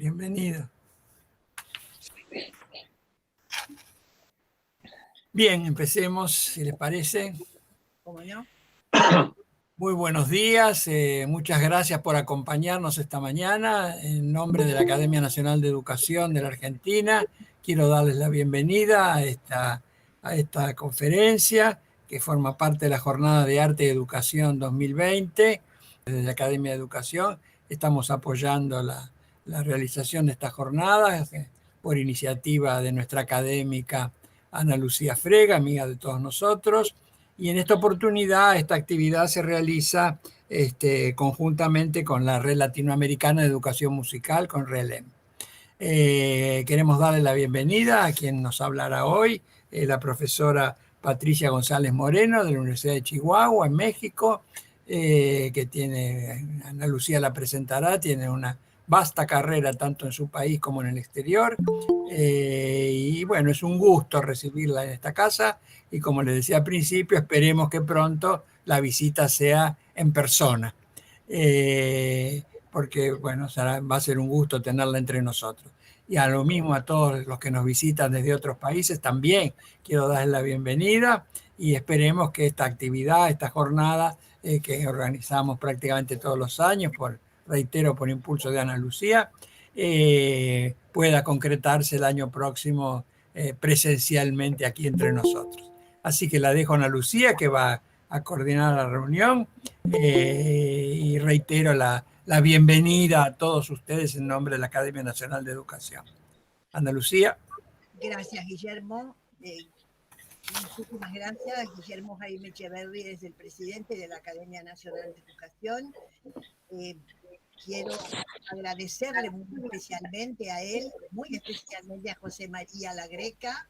Bienvenido. Bien, empecemos, si les parece. ¿Cómo no? Muy buenos días, muchas gracias por acompañarnos esta mañana. En nombre de la Academia Nacional de Educación de la Argentina, quiero darles la bienvenida a esta conferencia que forma parte de la Jornada de Arte y Educación 2020. Desde la Academia de Educación estamos apoyando la realización de estas jornadas por iniciativa de nuestra académica Ana Lucía Frega, amiga de todos nosotros. Y en esta oportunidad, esta actividad se realiza conjuntamente con la Red Latinoamericana de Educación Musical, con RELEM. Queremos darle la bienvenida a quien nos hablará hoy, la profesora Patricia González Moreno de la Universidad de Chihuahua, en México, que tiene, Ana Lucía la presentará, tiene una vasta carrera tanto en su país como en el exterior. Y bueno, es un gusto recibirla en esta casa y como les decía al principio, esperemos que pronto la visita sea en persona. Porque bueno, va a ser un gusto tenerla entre nosotros. Y a lo mismo a todos los que nos visitan desde otros países, también quiero darles la bienvenida y esperemos que esta actividad, esta jornada que organizamos prácticamente todos los años, reitero, por impulso de Ana Lucía, pueda concretarse el año próximo presencialmente aquí entre nosotros. Así que la dejo a Ana Lucía, que va a coordinar la reunión, y reitero la bienvenida a todos ustedes en nombre de la Academia Nacional de Educación. Ana Lucía. Gracias, Guillermo. Muchísimas gracias. Guillermo Jaime Echeverri es el presidente de la Academia Nacional de Educación. Quiero agradecerle muy especialmente a él, muy especialmente a José María La Greca,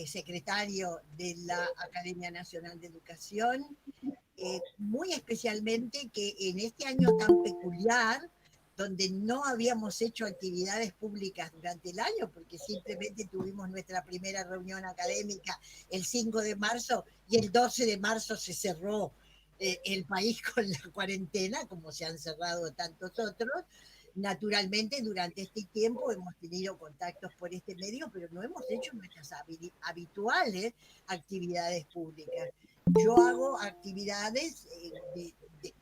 secretario de la Academia Nacional de Educación, muy especialmente que en este año tan peculiar, donde no habíamos hecho actividades públicas durante el año, porque simplemente tuvimos nuestra primera reunión académica el 5 de marzo y el 12 de marzo se cerró el país con la cuarentena, como se han cerrado tantos otros. Naturalmente, durante este tiempo hemos tenido contactos por este medio, pero no hemos hecho nuestras habituales actividades públicas. Yo hago actividades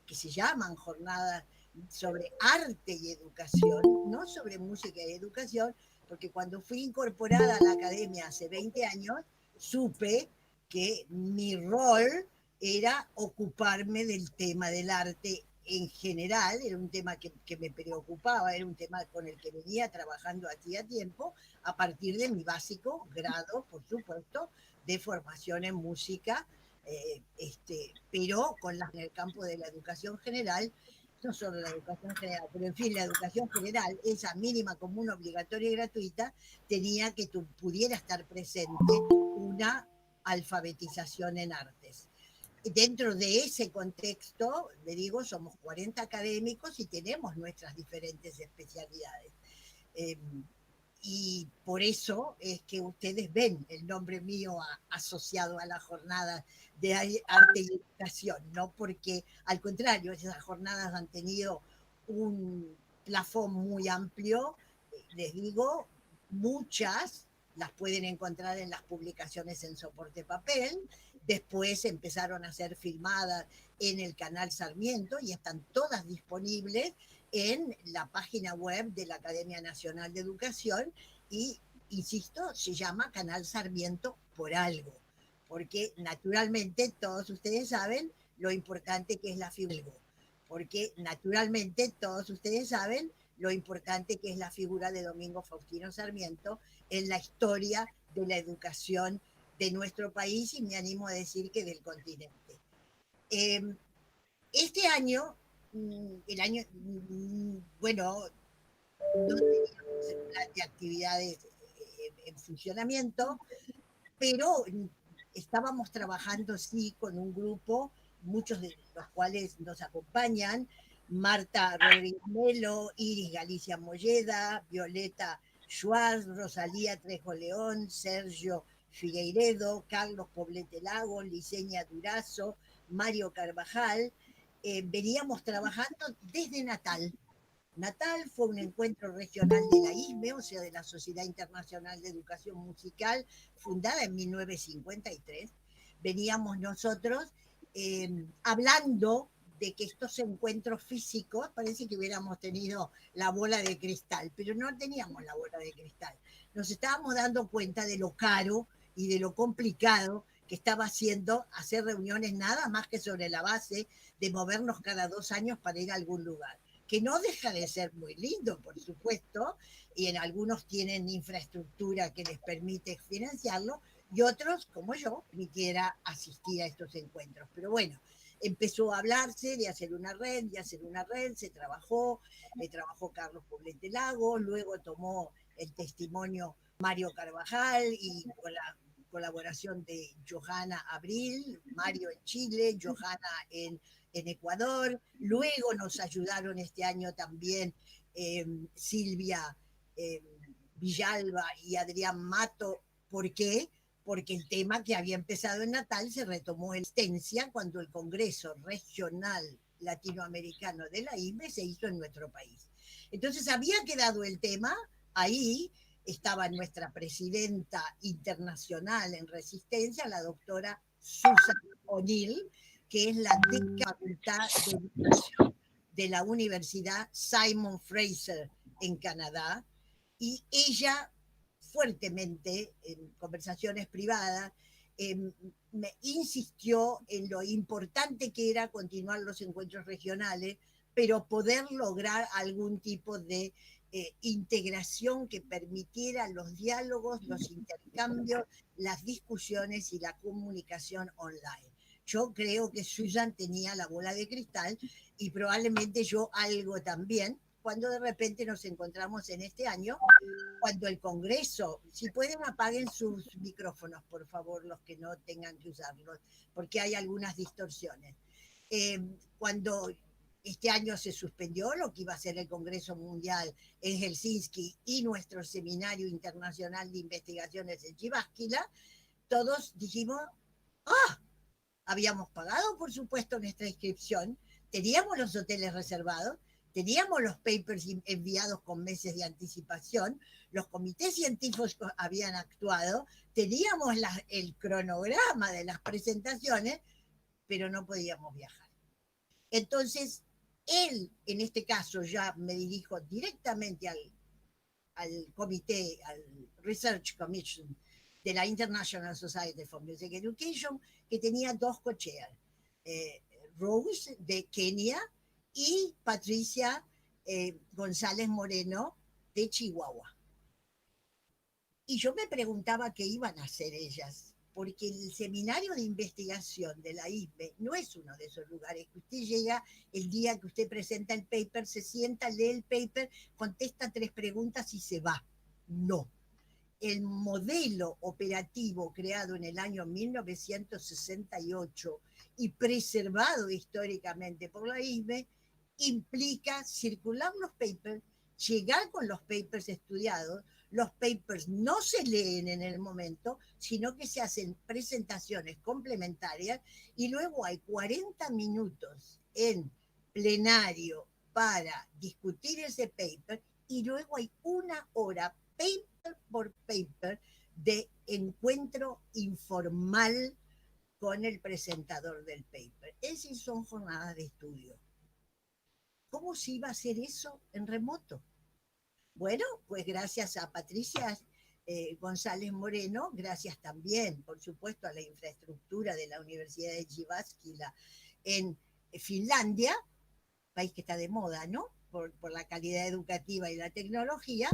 que se llaman jornadas sobre arte y educación, no sobre música y educación, porque cuando fui incorporada a la academia hace 20 años, supe que mi rol era ocuparme del tema del arte en general, era un tema que me preocupaba, era un tema con el que venía trabajando hacía tiempo, a partir de mi básico grado, por supuesto, de formación en música, pero en el campo de la educación general, no solo la educación general, pero en fin, la educación general, esa mínima común, obligatoria y gratuita, tenía que pudiera estar presente una alfabetización en artes. Dentro de ese contexto, le digo, somos 40 académicos y tenemos nuestras diferentes especialidades. Y por eso es que ustedes ven el nombre mío asociado a la jornada de arte y educación, no porque, al contrario, esas jornadas han tenido un plafón muy amplio, les digo, muchas las pueden encontrar en las publicaciones en soporte papel, después empezaron a ser filmadas en el canal Sarmiento y están todas disponibles en la página web de la Academia Nacional de Educación y, insisto, se llama Canal Sarmiento por algo, porque naturalmente todos ustedes saben lo importante que es la figura, porque naturalmente todos ustedes saben lo importante que es la figura de Domingo Faustino Sarmiento en la historia de la educación de nuestro país y me animo a decir que del continente. Este año, bueno, no teníamos el plan de actividades en funcionamiento, pero estábamos trabajando sí con un grupo, muchos de los cuales nos acompañan, Marta Rodríguez Melo, Iris Galicia Molleda, Violeta Schwartz, Rosalía Trejo León, Sergio Figueiredo, Carlos Poblete Lago, Liceña Durazo, Mario Carvajal. Veníamos trabajando desde Natal, natal, fue un encuentro regional de la ISME, o sea, de la Sociedad Internacional de Educación Musical, fundada en 1953. Veníamos nosotros hablando de que estos encuentros físicos, parece que hubiéramos tenido la bola de cristal, pero no teníamos la bola de cristal. Nos estábamos dando cuenta de lo caro y de lo complicado que estaba haciendo hacer reuniones nada más que sobre la base de movernos cada 2 años para ir a algún lugar, que no deja de ser muy lindo, por supuesto, y en algunos tienen infraestructura que les permite financiarlo, y otros, como yo, permitiera asistir a estos encuentros. Pero bueno, empezó a hablarse de hacer una red, se trabajó, trabajó Carlos Poblete Lago, luego tomó el testimonio Mario Carvajal y con la colaboración de Johanna Abril, Mario en Chile, Johanna en Ecuador. Luego nos ayudaron este año también Silvia Villalba y Adrián Mato. ¿Por qué? Porque el tema que había empezado en Natal se retomó en Estencia cuando el Congreso Regional Latinoamericano de la ISME se hizo en nuestro país. Entonces había quedado el tema ahí, estaba nuestra presidenta internacional en Resistencia, la doctora Susan O'Neill, que es la de la Facultad de Educación de la Universidad Simon Fraser en Canadá, y ella fuertemente en conversaciones privadas me insistió en lo importante que era continuar los encuentros regionales, pero poder lograr algún tipo de integración que permitiera los diálogos, los intercambios, las discusiones y la comunicación online. Yo creo que Susan tenía la bola de cristal y probablemente yo algo también, cuando de repente nos encontramos en este año, cuando el Congreso, si pueden apaguen sus micrófonos, por favor, los que no tengan que usarlos, porque hay algunas distorsiones. Cuando este año se suspendió lo que iba a ser el Congreso Mundial en Helsinki y nuestro Seminario Internacional de Investigaciones en Jyväskylä, todos dijimos, ¡ah! Habíamos pagado, por supuesto, nuestra inscripción, teníamos los hoteles reservados, teníamos los papers enviados con meses de anticipación, los comités científicos habían actuado, teníamos el cronograma de las presentaciones, pero no podíamos viajar. Entonces, él, en este caso, ya me dirijo directamente al comité, al Research Commission de la International Society for Music Education, que tenía dos co-chairs, Rose de Kenia y Patricia González Moreno de Chihuahua. Y yo me preguntaba qué iban a hacer ellas, porque el seminario de investigación de la ISME no es uno de esos lugares que usted llega el día que usted presenta el paper, se sienta, lee el paper, contesta 3 preguntas y se va. No. El modelo operativo creado en el año 1968 y preservado históricamente por la ISME implica circular los papers, llegar con los papers estudiados. Los papers no se leen en el momento, sino que se hacen presentaciones complementarias y luego hay 40 minutos en plenario para discutir ese paper y luego hay 1 hora paper por paper de encuentro informal con el presentador del paper. Esas son jornadas de estudio. ¿Cómo se iba a hacer eso en remoto? Bueno, pues gracias a Patricia González Moreno, gracias también, por supuesto, a la infraestructura de la Universidad de Jyväskylä en Finlandia, país que está de moda, ¿no? Por la calidad educativa y la tecnología,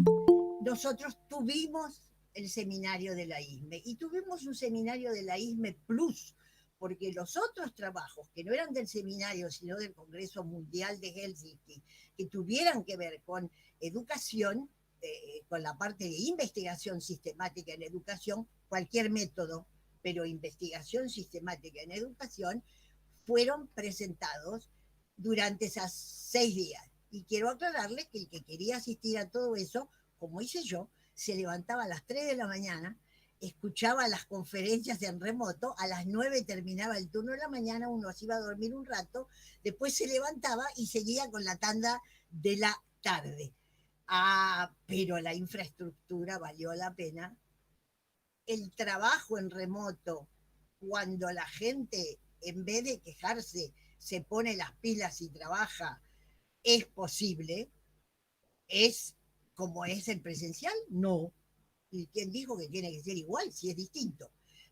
nosotros tuvimos el seminario de la ISME y tuvimos un seminario de la ISME Plus, porque los otros trabajos que no eran del seminario, sino del Congreso Mundial de Helsinki, que tuvieran que ver con educación, con la parte de investigación sistemática en educación, cualquier método, pero investigación sistemática en educación, fueron presentados durante esas 6 días. Y quiero aclararles que el que quería asistir a todo eso, como hice yo, se levantaba a las 3 de la mañana, escuchaba las conferencias en remoto, a las 9 terminaba el turno de la mañana, uno se iba a dormir un rato, después se levantaba y seguía con la tanda de la tarde. Pero la infraestructura valió la pena. El trabajo en remoto, cuando la gente, en vez de quejarse, se pone las pilas y trabaja, es posible. ¿Es como es el presencial? No. ¿Y quién dijo que tiene que ser igual si es distinto?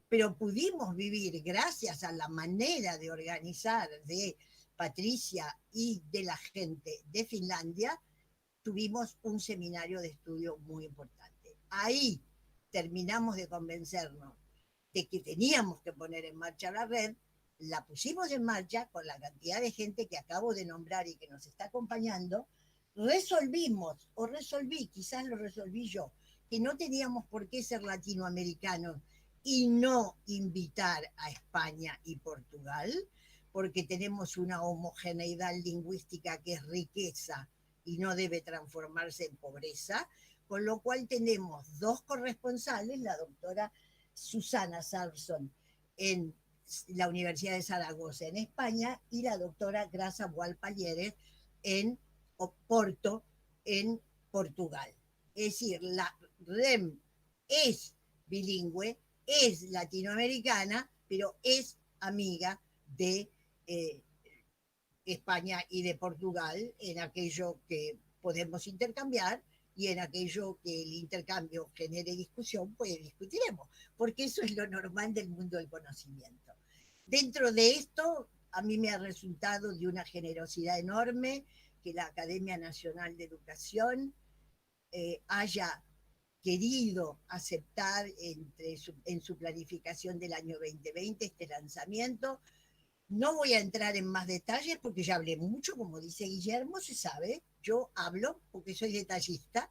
Pero pudimos vivir, gracias a la manera de organizar de Patricia y de la gente de Finlandia, tuvimos un seminario de estudio muy importante. Ahí terminamos de convencernos de que teníamos que poner en marcha la red, la pusimos en marcha con la cantidad de gente que acabo de nombrar y que nos está acompañando, resolvimos, o resolví, quizás lo resolví yo, que no teníamos por qué ser latinoamericanos y no invitar a España y Portugal, porque tenemos una homogeneidad lingüística que es riqueza y no debe transformarse en pobreza, con lo cual tenemos dos corresponsales, la doctora Susana Sarson en la Universidad de Zaragoza en España y la doctora Grasa Gualpalleres en Oporto en Portugal. Es decir, la REM es bilingüe, es latinoamericana, pero es amiga de España y de Portugal en aquello que podemos intercambiar y en aquello que el intercambio genere discusión, pues discutiremos, porque eso es lo normal del mundo del conocimiento. Dentro de esto, a mí me ha resultado de una generosidad enorme que la Academia Nacional de Educación haya querido aceptar en su planificación del año 2020 este lanzamiento. No voy a entrar en más detalles porque ya hablé mucho, como dice Guillermo, se sabe, yo hablo porque soy detallista,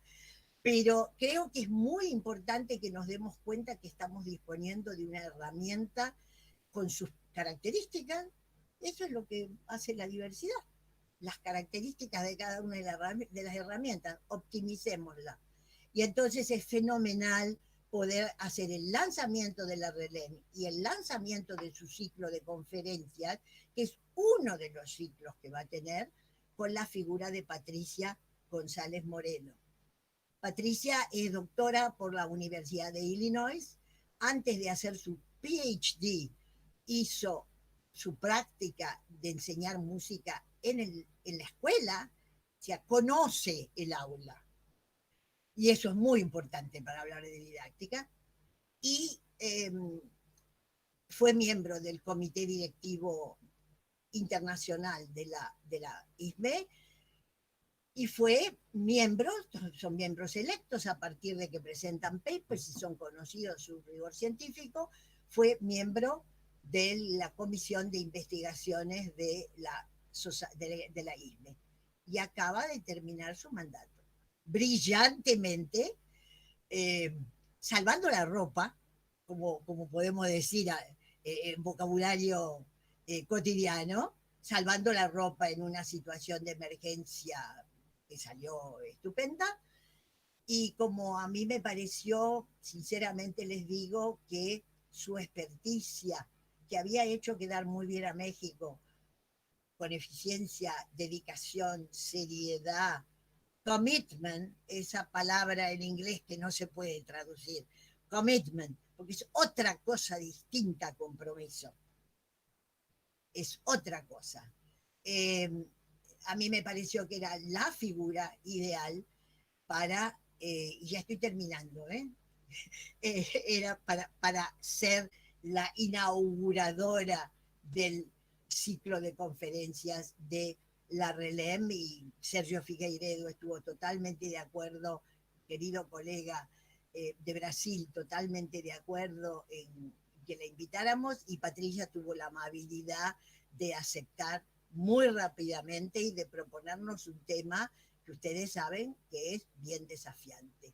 pero creo que es muy importante que nos demos cuenta que estamos disponiendo de una herramienta con sus características. Eso es lo que hace la diversidad, las características de cada una de las herramientas, optimicémoslas. Y entonces es fenomenal poder hacer el lanzamiento de la RELEM y el lanzamiento de su ciclo de conferencias, que es uno de los ciclos que va a tener con la figura de Patricia González Moreno. Patricia es doctora por la Universidad de Illinois. Antes de hacer su PhD, hizo su práctica de enseñar música en la escuela, o sea, conoce el aula. Y eso es muy importante para hablar de didáctica. Y fue miembro del comité directivo internacional de la ISME y fue miembro, son miembros electos a partir de que presentan papers y son conocidos su rigor científico, fue miembro de la comisión de investigaciones de la ISME y acaba de terminar su mandato. Brillantemente, eh, salvando la ropa, como podemos decir en vocabulario cotidiano, salvando la ropa en una situación de emergencia que salió estupenda. Y como a mí me pareció, sinceramente les digo, que su experticia, que había hecho quedar muy bien a México, con eficiencia, dedicación, seriedad, commitment, esa palabra en inglés que no se puede traducir, commitment, porque es otra cosa distinta a compromiso, es otra cosa. Eh, a mí me pareció que era la figura ideal para, y ya estoy terminando, era para ser la inauguradora del ciclo de conferencias de la RELEM y Sergio Figueiredo estuvo totalmente de acuerdo, querido colega de Brasil, totalmente de acuerdo en que la invitáramos y Patricia tuvo la amabilidad de aceptar muy rápidamente y de proponernos un tema que ustedes saben que es bien desafiante.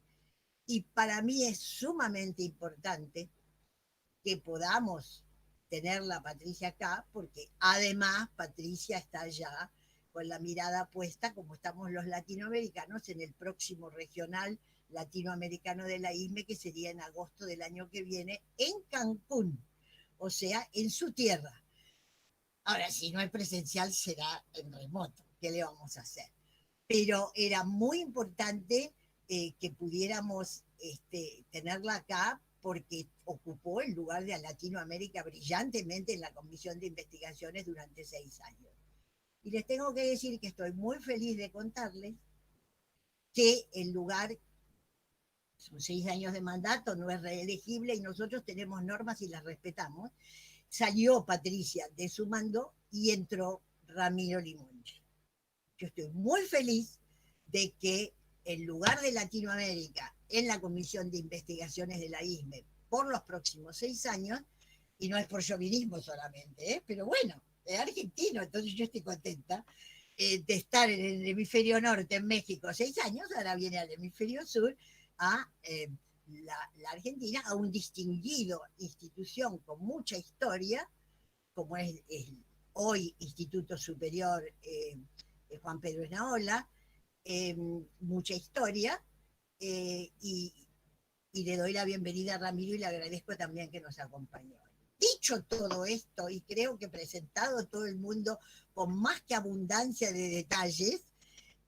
Y para mí es sumamente importante que podamos tenerla Patricia acá, porque además Patricia está ya con la mirada puesta, como estamos los latinoamericanos, en el próximo regional latinoamericano de la ISME, que sería en agosto del año que viene, en Cancún, o sea, en su tierra. Ahora, si no es presencial, será en remoto. ¿Qué le vamos a hacer? pero era muy importante que pudiéramos tenerla acá porque ocupó el lugar de Latinoamérica brillantemente en la Comisión de Investigaciones durante 6 años. Y les tengo que decir que estoy muy feliz de contarles que el lugar, son 6 años de mandato, no es reelegible y nosotros tenemos normas y las respetamos. Salió Patricia de su mando y entró Ramiro Limonchi. Yo estoy muy feliz de que el lugar de Latinoamérica en la Comisión de Investigaciones de la ISME por los próximos 6 años, y no es por chauvinismo solamente, pero bueno, es argentino, entonces yo estoy contenta de estar en el hemisferio norte, en México, 6 años, ahora viene al hemisferio sur, a la Argentina, a un distinguido institución con mucha historia, como es hoy Instituto Superior Juan Pedro Esnaola, mucha historia, y le doy la bienvenida a Ramiro y le agradezco también que nos acompañó. Dicho todo esto, y creo que presentado todo el mundo con más que abundancia de detalles,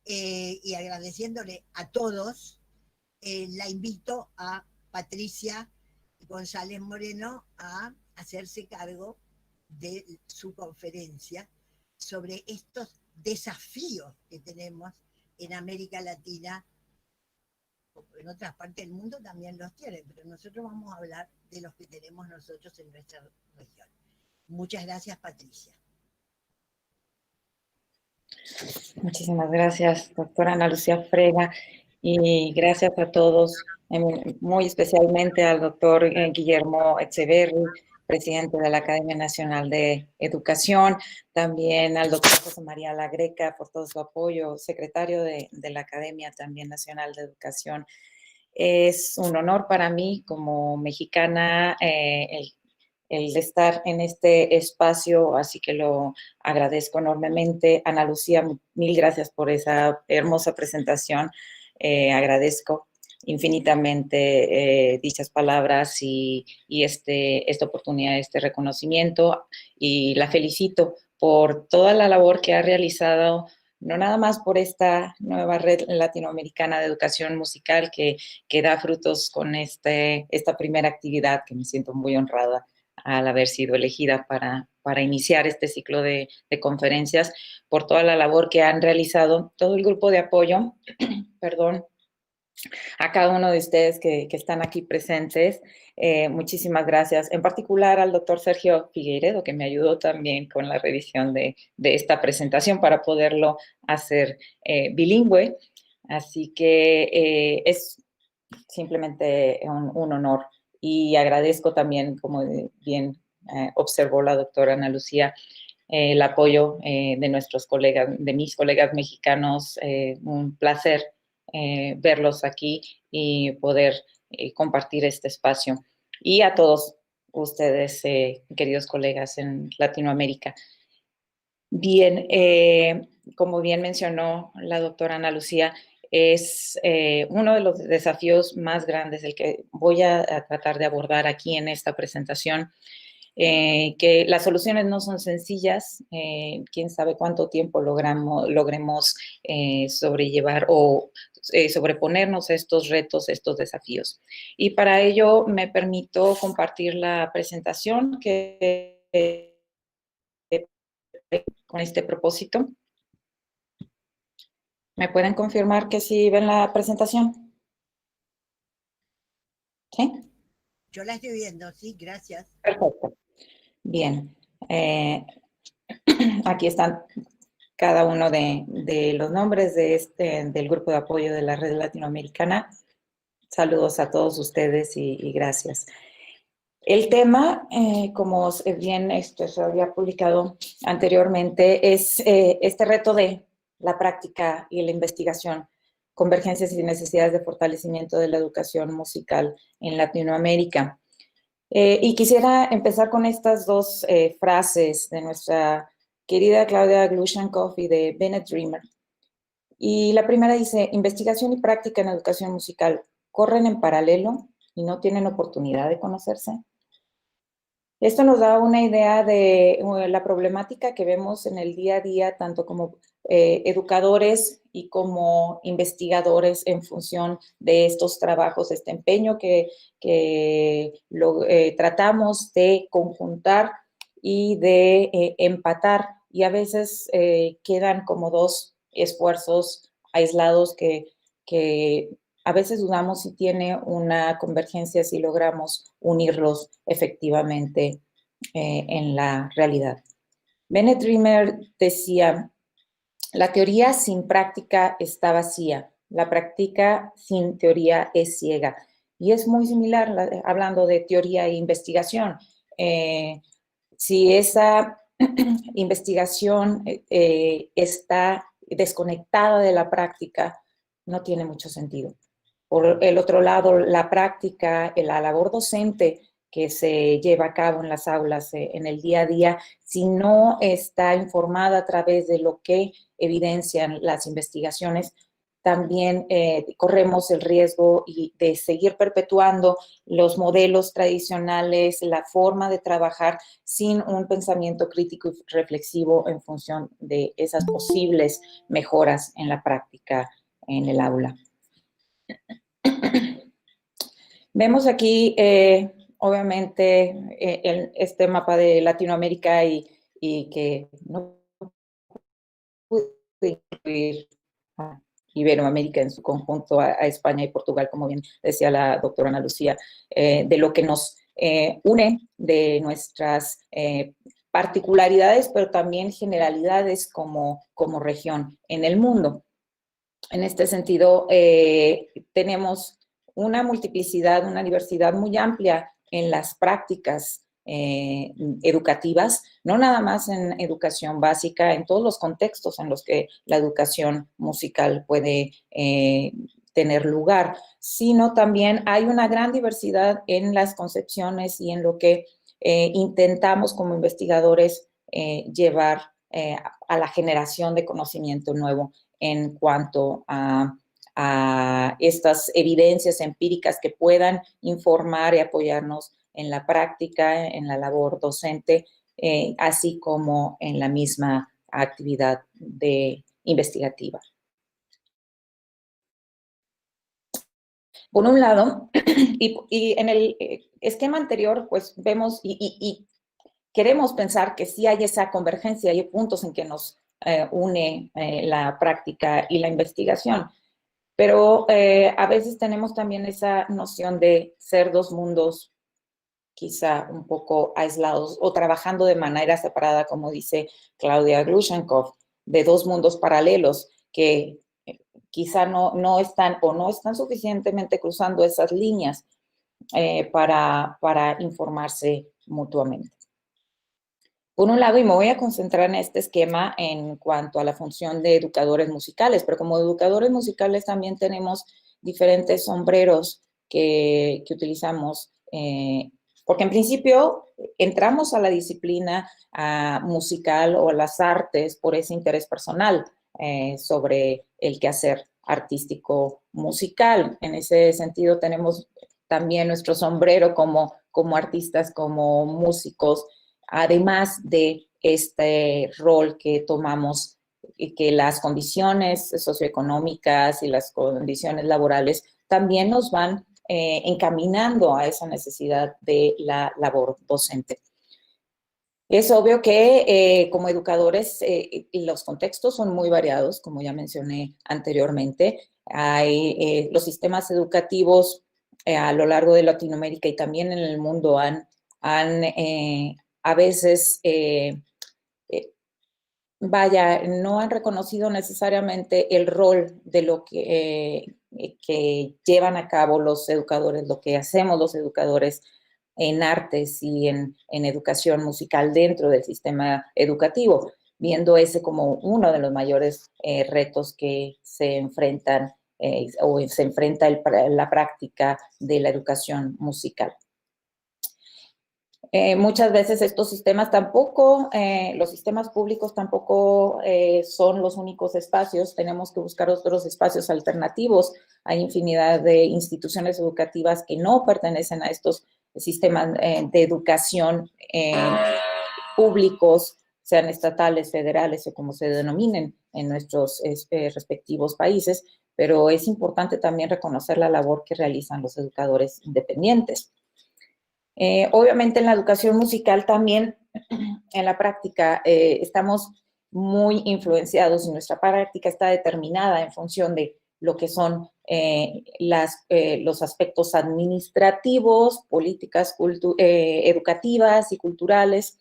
y agradeciéndole a todos, la invito a Patricia González Moreno a hacerse cargo de su conferencia sobre estos desafíos que tenemos en América Latina. En otras partes del mundo también los tienen, pero nosotros vamos a hablar de los que tenemos nosotros en nuestra región. Muchas gracias, Patricia. Muchísimas gracias, doctora Ana Lucía Frega, y gracias a todos, muy especialmente al doctor Guillermo Echeverri, presidente de la Academia Nacional de Educación, también al doctor José María La Greca por todo su apoyo, secretario de la Academia también Nacional de Educación. Es un honor para mí como mexicana el estar en este espacio, así que lo agradezco enormemente. Ana Lucía, mil gracias por esa hermosa presentación. Agradezco infinitamente dichas palabras y esta oportunidad, este reconocimiento, y la felicito por toda la labor que ha realizado, no nada más por esta nueva red latinoamericana de educación musical que da frutos con esta primera actividad, que me siento muy honrada al haber sido elegida para iniciar este ciclo de conferencias, por toda la labor que han realizado todo el grupo de apoyo, perdón, a cada uno de ustedes que están aquí presentes. Muchísimas gracias, en particular al doctor Sergio Figueiredo, que me ayudó también con la revisión de esta presentación para poderlo hacer bilingüe. Así que es simplemente un honor. Y agradezco también, como bien observó la doctora Ana Lucía, el apoyo de nuestros colegas, de mis colegas mexicanos. Un placer verlos aquí y poder compartir este espacio. Y a todos ustedes, queridos colegas en Latinoamérica. Bien, como bien mencionó la doctora Ana Lucía, es uno de los desafíos más grandes el que voy a tratar de abordar aquí en esta presentación, que las soluciones no son sencillas. Quién sabe cuánto tiempo logremos sobrellevar o sobreponernos a estos retos, estos desafíos. Y para ello me permito compartir la presentación que con este propósito. ¿Me pueden confirmar que sí ven la presentación? ¿Sí? Yo la estoy viendo, sí, gracias. Perfecto. Bien. Aquí están cada uno de los nombres del grupo de apoyo de la Red Latinoamericana. Saludos a todos ustedes y gracias. El tema, como bien se había publicado anteriormente, es este reto de la práctica y la investigación, convergencias y necesidades de fortalecimiento de la educación musical en Latinoamérica. Y quisiera empezar con estas dos frases de nuestra querida Claudia Glushankov y de Bennett Dreamer. Y la primera dice: investigación y práctica en educación musical corren en paralelo y no tienen oportunidad de conocerse. Esto nos da una idea de la problemática que vemos en el día a día, tanto como educadores y como investigadores en función de estos trabajos, este empeño que tratamos de conjuntar y de empatar, y a veces quedan como dos esfuerzos aislados que a veces dudamos si tiene una convergencia, si logramos unirlos efectivamente en la realidad. Bennett Dreamer decía: la teoría sin práctica está vacía, la práctica sin teoría es ciega. Y es muy similar, hablando de teoría e investigación. Si esa investigación está desconectada de la práctica, no tiene mucho sentido. Por el otro lado, la práctica, la labor docente que se lleva a cabo en las aulas, en el día a día, si no está informada a través de lo que evidencian las investigaciones, también corremos el riesgo de seguir perpetuando los modelos tradicionales, la forma de trabajar sin un pensamiento crítico y reflexivo en función de esas posibles mejoras en la práctica en el aula. Vemos aquí, obviamente, este mapa de Latinoamérica y que no pude incluir a Iberoamérica en su conjunto, a España y Portugal, como bien decía la doctora Ana Lucía, de lo que nos une, de nuestras particularidades, pero también generalidades como región en el mundo. En este sentido, tenemos una multiplicidad, una diversidad muy amplia en las prácticas educativas, no nada más en educación básica, en todos los contextos en los que la educación musical puede tener lugar, sino también hay una gran diversidad en las concepciones y en lo que intentamos como investigadores llevar a la generación de conocimiento nuevo en cuanto a estas evidencias empíricas que puedan informar y apoyarnos en la práctica, en la labor docente, así como en la misma actividad investigativa. Por un lado, y en el esquema anterior, pues vemos y queremos pensar que sí hay esa convergencia, hay puntos en que nos une la práctica y la investigación, pero a veces tenemos también esa noción de ser dos mundos quizá un poco aislados o trabajando de manera separada, como dice Claudia Glushenkov, de dos mundos paralelos que quizá no están o no están suficientemente cruzando esas líneas para informarse mutuamente. Por un lado, y me voy a concentrar en este esquema en cuanto a la función de educadores musicales, pero como educadores musicales también tenemos diferentes sombreros que utilizamos, porque en principio entramos a la disciplina musical o a las artes por ese interés personal sobre el quehacer artístico musical. En ese sentido tenemos también nuestro sombrero como artistas, como músicos, además de este rol que tomamos, que las condiciones socioeconómicas y las condiciones laborales también nos van encaminando a esa necesidad de la labor docente. Es obvio que como educadores los contextos son muy variados, como ya mencioné anteriormente. Hay los sistemas educativos a lo largo de Latinoamérica y también en el mundo han a veces, no han reconocido necesariamente el rol de lo que llevan a cabo los educadores, lo que hacemos los educadores en artes y en educación musical dentro del sistema educativo, viendo ese como uno de los mayores retos que se enfrentan o se enfrenta la práctica de la educación musical. Muchas veces estos sistemas tampoco, los sistemas públicos tampoco son los únicos espacios, tenemos que buscar otros espacios alternativos. Hay infinidad de instituciones educativas que no pertenecen a estos sistemas de educación públicos sean estatales, federales o como se denominen en nuestros respectivos países, pero es importante también reconocer la labor que realizan los educadores independientes. Obviamente en la educación musical también, en la práctica, estamos muy influenciados y nuestra práctica está determinada en función de lo que son los aspectos administrativos, políticas educativas y culturales.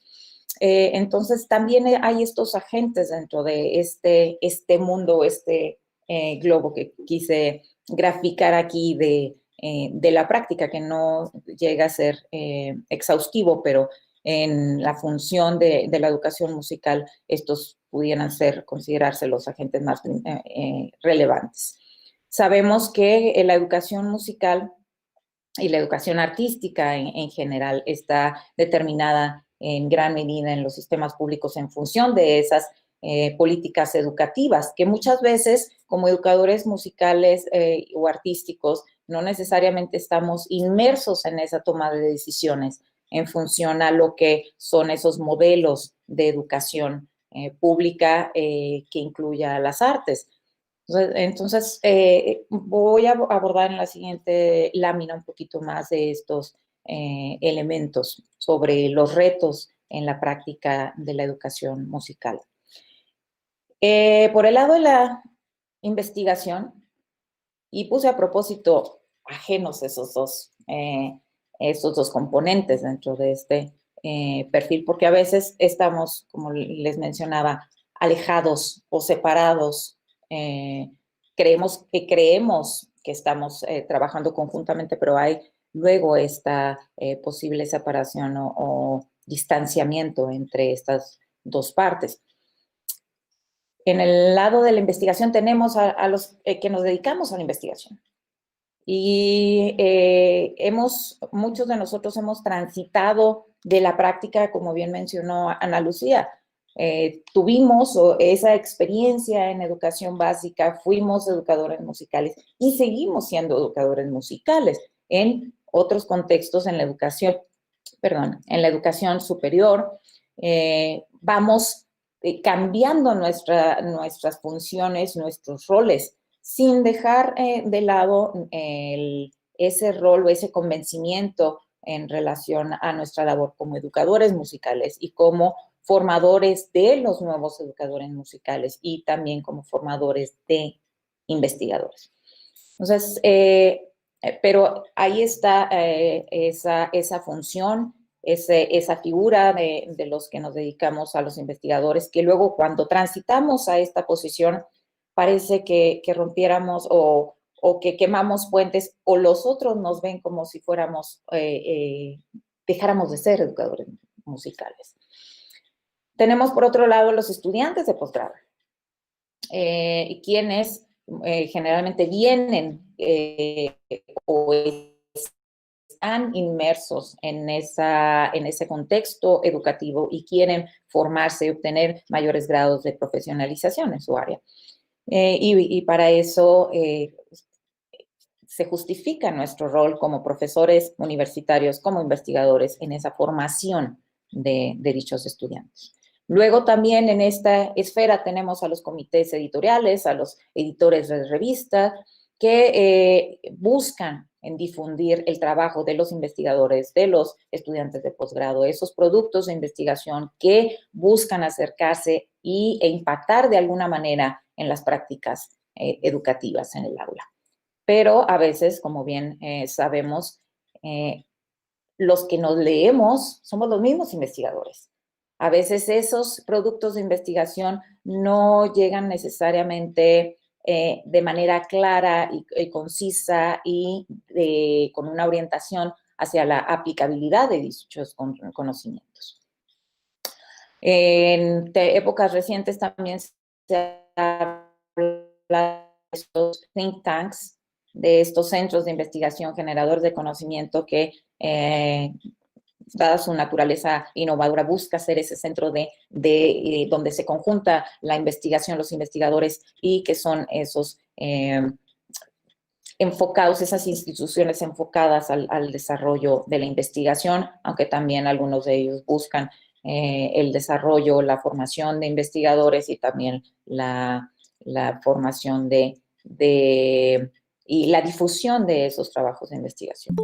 Entonces, también hay estos agentes dentro de este mundo, globo que quise graficar aquí de la práctica, que no llega a ser exhaustivo, pero en la función de la educación musical, estos pudieran considerarse los agentes más relevantes. Sabemos que la educación musical y la educación artística en general está determinada en gran medida en los sistemas públicos en función de esas políticas educativas, que muchas veces como educadores musicales o artísticos no necesariamente estamos inmersos en esa toma de decisiones en función a lo que son esos modelos de educación pública que incluya las artes. Entonces, voy a abordar en la siguiente lámina un poquito más de estos elementos sobre los retos en la práctica de la educación musical. Por el lado de la investigación, y puse a propósito ajenos esos dos componentes dentro de este perfil, porque a veces estamos, como les mencionaba, alejados o separados. Creemos que estamos trabajando conjuntamente, pero hay luego esta posible separación o distanciamiento entre estas dos partes. En el lado de la investigación tenemos a los que nos dedicamos a la investigación. Y muchos de nosotros hemos transitado de la práctica, como bien mencionó Ana Lucía. Tuvimos esa experiencia en educación básica, fuimos educadores musicales y seguimos siendo educadores musicales en otros contextos en la educación, en la educación superior. Vamos cambiando nuestras funciones, nuestros roles, sin dejar de lado ese rol o ese convencimiento en relación a nuestra labor como educadores musicales y como formadores de los nuevos educadores musicales y también como formadores de investigadores. Entonces, pero ahí está esa función, esa figura de los que nos dedicamos a los investigadores, que luego cuando transitamos a esta posición parece que rompiéramos o que quemamos puentes, o los otros nos ven como si fuéramos, dejáramos de ser educadores musicales. Tenemos por otro lado los estudiantes de posgrado, quienes generalmente vienen o están inmersos en ese contexto educativo y quieren formarse y obtener mayores grados de profesionalización en su área. Y para eso se justifica nuestro rol como profesores universitarios, como investigadores en esa formación de dichos estudiantes. Luego también en esta esfera tenemos a los comités editoriales, a los editores de revistas, que buscan en difundir el trabajo de los investigadores, de los estudiantes de posgrado, esos productos de investigación que buscan acercarse e impactar de alguna manera en las prácticas educativas en el aula. Pero a veces, como bien sabemos, los que nos leemos somos los mismos investigadores. A veces esos productos de investigación no llegan necesariamente de manera clara y concisa y con una orientación hacia la aplicabilidad de dichos conocimientos. En épocas recientes también se habla de estos think tanks, de estos centros de investigación generadores de conocimiento que, dada su naturaleza innovadora, busca ser ese centro donde se conjunta la investigación, los investigadores, y que son esos enfocados, esas instituciones enfocadas al desarrollo de la investigación, aunque también algunos de ellos buscan el desarrollo, la formación de investigadores y también la formación y la difusión de esos trabajos de investigación.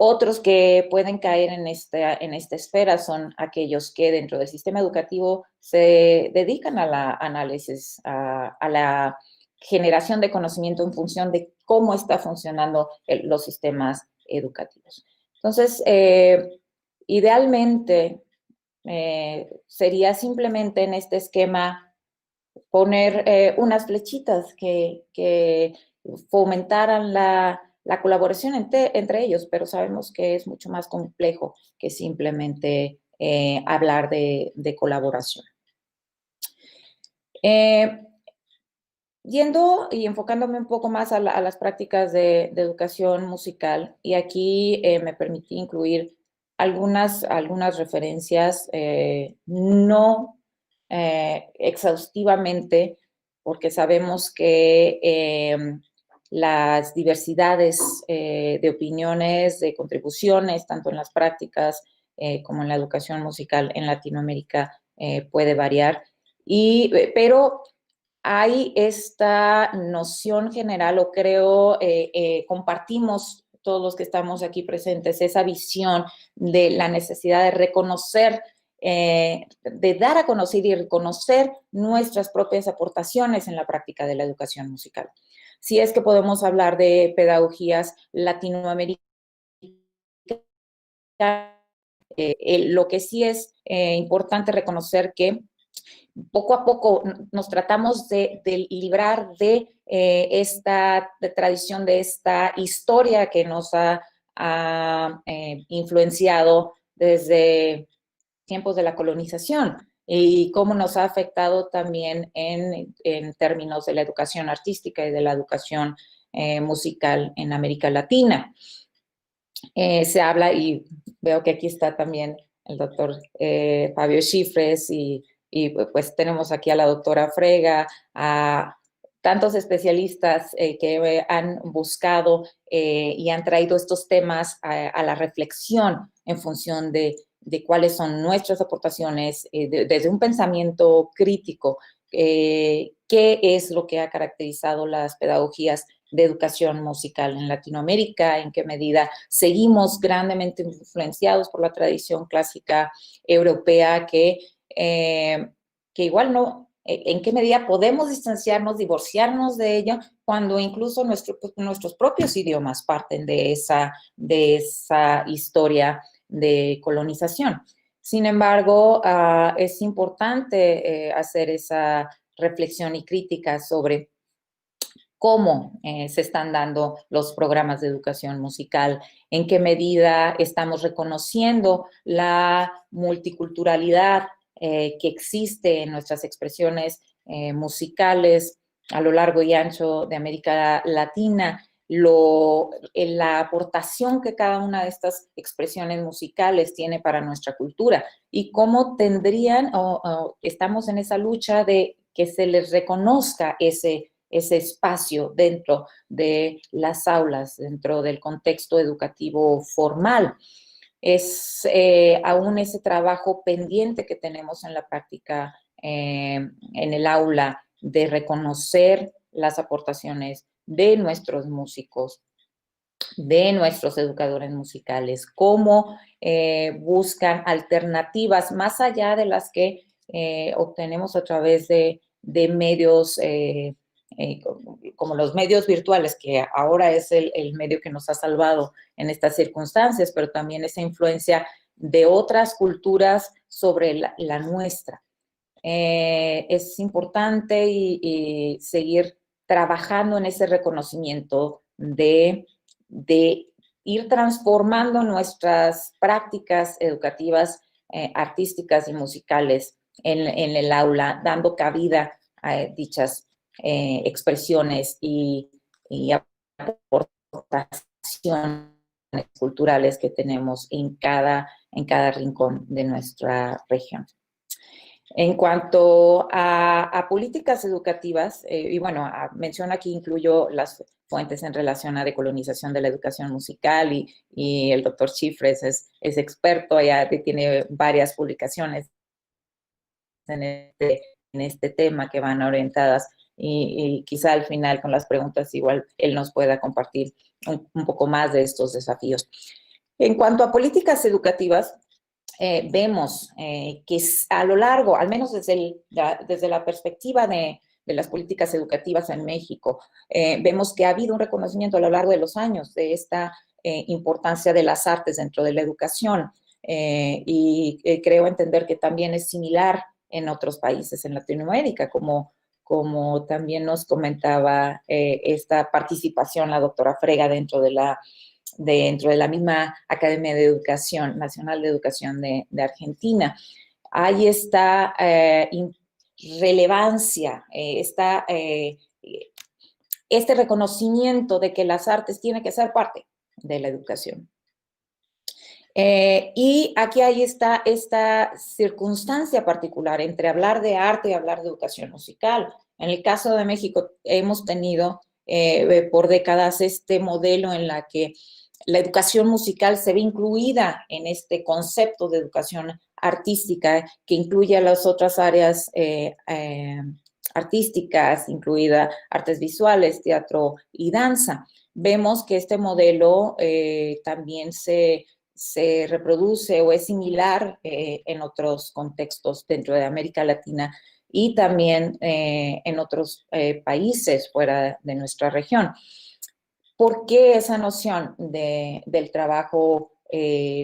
Otros que pueden caer en esta esfera son aquellos que dentro del sistema educativo se dedican a la análisis, a la generación de conocimiento en función de cómo está funcionando los sistemas educativos. Entonces, idealmente sería simplemente en este esquema poner unas flechitas que fomentaran la colaboración entre ellos, pero sabemos que es mucho más complejo que simplemente hablar de colaboración. Yendo y enfocándome un poco más a las prácticas de educación musical, y aquí me permití incluir algunas referencias, no exhaustivamente, porque sabemos que las diversidades de opiniones, de contribuciones, tanto en las prácticas como en la educación musical en Latinoamérica puede variar, pero hay esta noción general, o creo compartimos todos los que estamos aquí presentes, esa visión de la necesidad de reconocer, de dar a conocer y reconocer nuestras propias aportaciones en la práctica de la educación musical. Si es que podemos hablar de pedagogías latinoamericanas, lo que sí es importante reconocer que poco a poco nos tratamos de librar de esta tradición, de esta historia que nos ha influenciado desde tiempos de la colonización y cómo nos ha afectado también en términos de la educación artística y de la educación musical en América Latina. Se habla, y veo que aquí está también el doctor Fabio Schifres, y pues tenemos aquí a la doctora Frega, a tantos especialistas que han buscado y han traído estos temas a la reflexión en función de cuáles son nuestras aportaciones desde un pensamiento crítico, qué es lo que ha caracterizado las pedagogías de educación musical en Latinoamérica, en qué medida seguimos grandemente influenciados por la tradición clásica europea, que igual no, en qué medida podemos distanciarnos, divorciarnos de ella, cuando incluso nuestros propios idiomas parten de esa historia de colonización. Sin embargo, es importante hacer esa reflexión y crítica sobre cómo se están dando los programas de educación musical, en qué medida estamos reconociendo la multiculturalidad que existe en nuestras expresiones musicales a lo largo y ancho de América Latina, la aportación que cada una de estas expresiones musicales tiene para nuestra cultura y cómo tendrían o estamos en esa lucha de que se les reconozca ese espacio dentro de las aulas, dentro del contexto educativo formal. Es aún ese trabajo pendiente que tenemos en la práctica en el aula de reconocer las aportaciones de nuestros músicos, de nuestros educadores musicales, cómo buscan alternativas más allá de las que obtenemos a través de medios como los medios virtuales, que ahora es el medio que nos ha salvado en estas circunstancias, pero también esa influencia de otras culturas sobre la nuestra. Es importante y seguir trabajando en ese reconocimiento de ir transformando nuestras prácticas educativas, artísticas y musicales en el aula, dando cabida a dichas expresiones y aportaciones culturales que tenemos en cada rincón de nuestra región. En cuanto a políticas educativas, y bueno, menciono aquí, incluyo las fuentes en relación a decolonización de la educación musical y el doctor Chifres es experto, ya tiene varias publicaciones en este tema que van orientadas y quizá al final con las preguntas igual él nos pueda compartir un poco más de estos desafíos. En cuanto a políticas educativas, vemos que a lo largo, al menos desde la perspectiva de las políticas educativas en México, vemos que ha habido un reconocimiento a lo largo de los años de esta importancia de las artes dentro de la educación y creo entender que también es similar en otros países en Latinoamérica, como también nos comentaba esta participación la doctora Frega dentro de la misma Academia de Educación, Nacional de Educación de Argentina. Hay esta relevancia, este reconocimiento de que las artes tienen que ser parte de la educación. Y aquí hay esta circunstancia particular entre hablar de arte y hablar de educación musical. En el caso de México hemos tenido por décadas este modelo en la que la educación musical se ve incluida en este concepto de educación artística que incluye a las otras áreas artísticas, incluida artes visuales, teatro y danza. Vemos que este modelo también se reproduce o es similar en otros contextos dentro de América Latina y también en otros países fuera de nuestra región. ¿Por qué esa noción del trabajo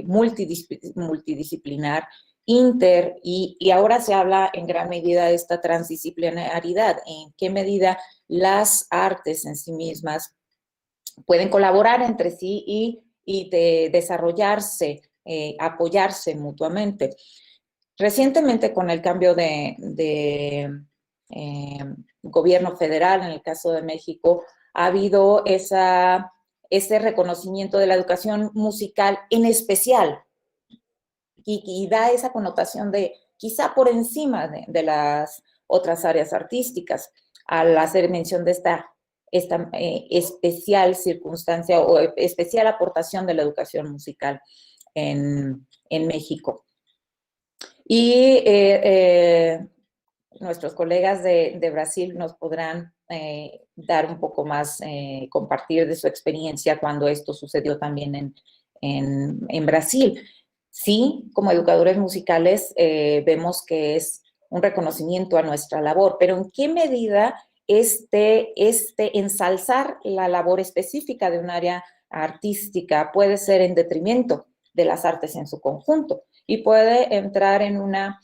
multidisciplinar, y ahora se habla en gran medida de esta transdisciplinariedad? ¿En qué medida las artes en sí mismas pueden colaborar entre sí y desarrollarse, apoyarse mutuamente? Recientemente, con el cambio de gobierno federal, en el caso de México, ha habido ese reconocimiento de la educación musical en especial y da esa connotación de quizá por encima de las otras áreas artísticas al hacer mención de esta especial circunstancia o especial aportación de la educación musical en México. Y nuestros colegas de Brasil nos podrán dar un poco más, compartir de su experiencia cuando esto sucedió también en Brasil. Sí, como educadores musicales vemos que es un reconocimiento a nuestra labor, pero ¿en qué medida este ensalzar la labor específica de un área artística puede ser en detrimento de las artes en su conjunto y puede entrar en una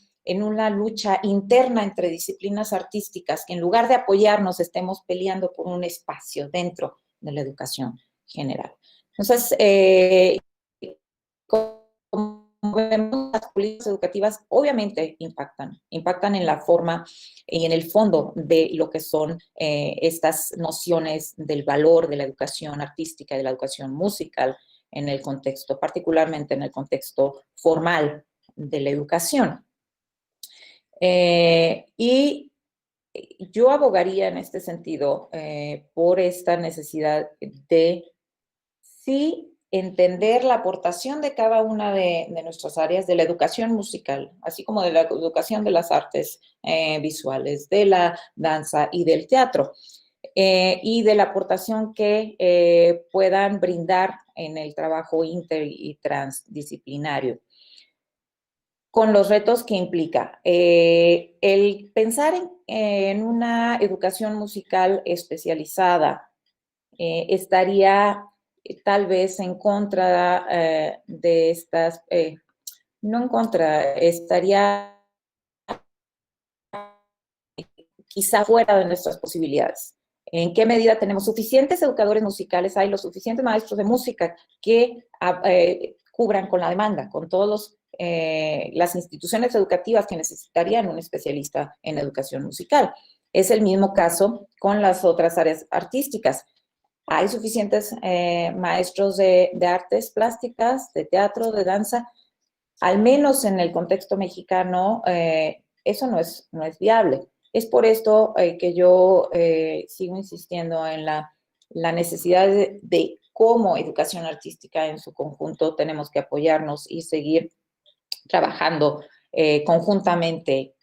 lucha interna entre disciplinas artísticas que en lugar de apoyarnos estemos peleando por un espacio dentro de la educación general? Entonces, como vemos, las políticas educativas obviamente impactan en la forma y en el fondo de lo que son estas nociones del valor de la educación artística y de la educación musical en el contexto, particularmente en el contexto formal de la educación. Y yo abogaría en este sentido por esta necesidad de sí entender la aportación de cada una de nuestras áreas, de la educación musical, así como de la educación de las artes visuales, de la danza y del teatro, y de la aportación que puedan brindar en el trabajo inter y transdisciplinario, con los retos que implica. El pensar en una educación musical especializada estaría tal vez en contra de estas, no en contra, estaría quizá fuera de nuestras posibilidades. ¿En qué medida tenemos suficientes educadores musicales? Hay los suficientes maestros de música que cubran con la demanda, con todos las instituciones educativas que necesitarían un especialista en educación musical. Es el mismo caso con las otras áreas artísticas. Hay suficientes maestros de artes plásticas, de teatro, de danza, al menos en el contexto mexicano, eso no es viable. Es por esto que yo sigo insistiendo en la necesidad de cómo educación artística en su conjunto tenemos que apoyarnos y seguir trabajando conjuntamente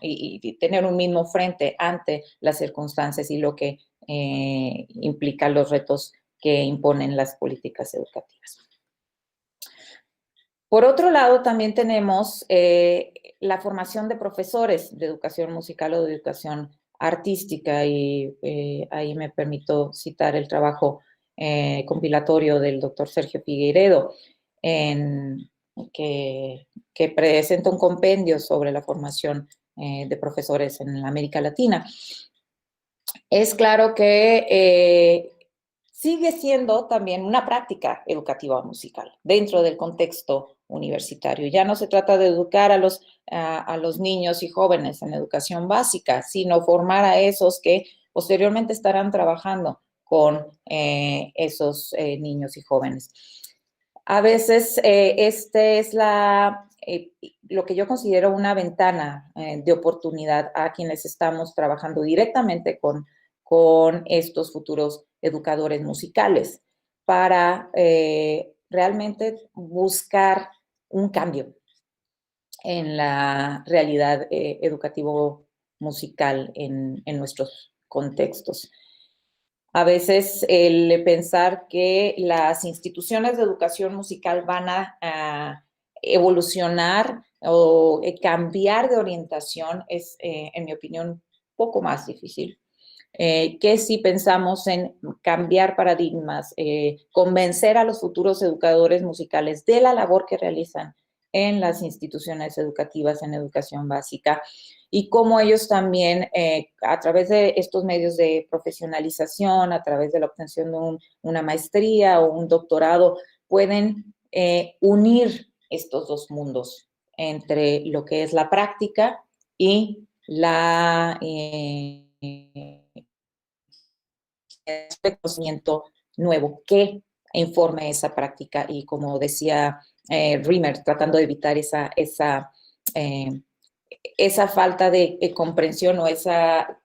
y tener un mismo frente ante las circunstancias y lo que implica los retos que imponen las políticas educativas. Por otro lado, también tenemos la formación de profesores de educación musical o de educación artística, y ahí me permito citar el trabajo compilatorio del doctor Sergio Figueiredo, que presenta un compendio sobre la formación de profesores en América Latina. Es claro que sigue siendo también una práctica educativa musical dentro del contexto universitario. Ya no se trata de educar a los niños y jóvenes en educación básica, sino formar a esos que posteriormente estarán trabajando con esos niños y jóvenes. A veces este es lo que yo considero una ventana de oportunidad a quienes estamos trabajando directamente con estos futuros educadores musicales para realmente buscar un cambio en la realidad educativo musical en nuestros contextos. A veces el pensar que las instituciones de educación musical van a evolucionar o cambiar de orientación es, en mi opinión, un poco más difícil. Que si pensamos en cambiar paradigmas, convencer a los futuros educadores musicales de la labor que realizan en las instituciones educativas en educación básica, y cómo ellos también, a través de estos medios de profesionalización, a través de la obtención de una maestría o un doctorado, pueden unir estos dos mundos entre lo que es la práctica y el conocimiento nuevo que informe esa práctica. Y como decía Riemer, tratando de evitar esa falta de comprensión o esa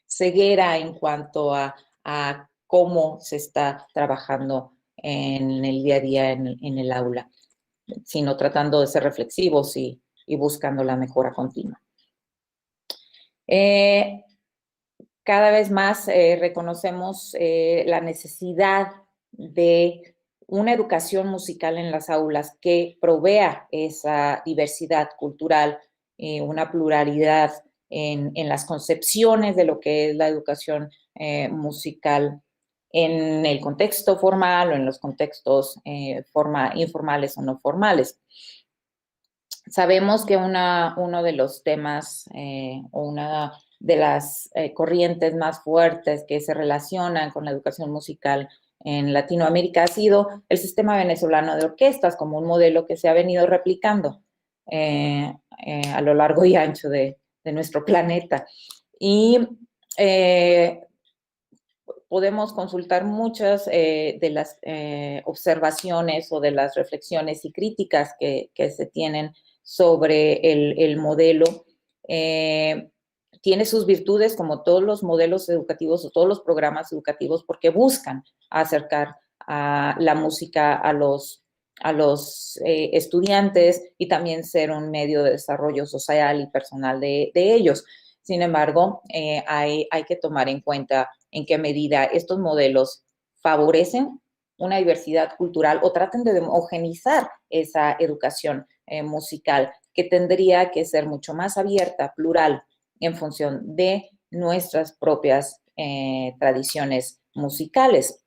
ceguera en cuanto a cómo se está trabajando en el día a día en el aula, sino tratando de ser reflexivos y buscando la mejora continua. Cada vez más reconocemos la necesidad de una educación musical en las aulas que provea esa diversidad cultural, una pluralidad en las concepciones de lo que es la educación musical en el contexto formal o en los contextos informales o no formales. Sabemos que uno de los temas o una de las corrientes más fuertes que se relacionan con la educación musical en Latinoamérica ha sido el sistema venezolano de orquestas como un modelo que se ha venido replicando a lo largo y ancho de nuestro planeta. Y podemos consultar muchas de las observaciones o de las reflexiones y críticas que se tienen sobre el modelo. Tiene sus virtudes como todos los modelos educativos o todos los programas educativos, porque buscan acercar a la música a los estudiantes y también ser un medio de desarrollo social y personal de ellos. Sin embargo, hay que tomar en cuenta en qué medida estos modelos favorecen una diversidad cultural o traten de homogeneizar esa educación musical, que tendría que ser mucho más abierta, plural, en función de nuestras propias tradiciones musicales.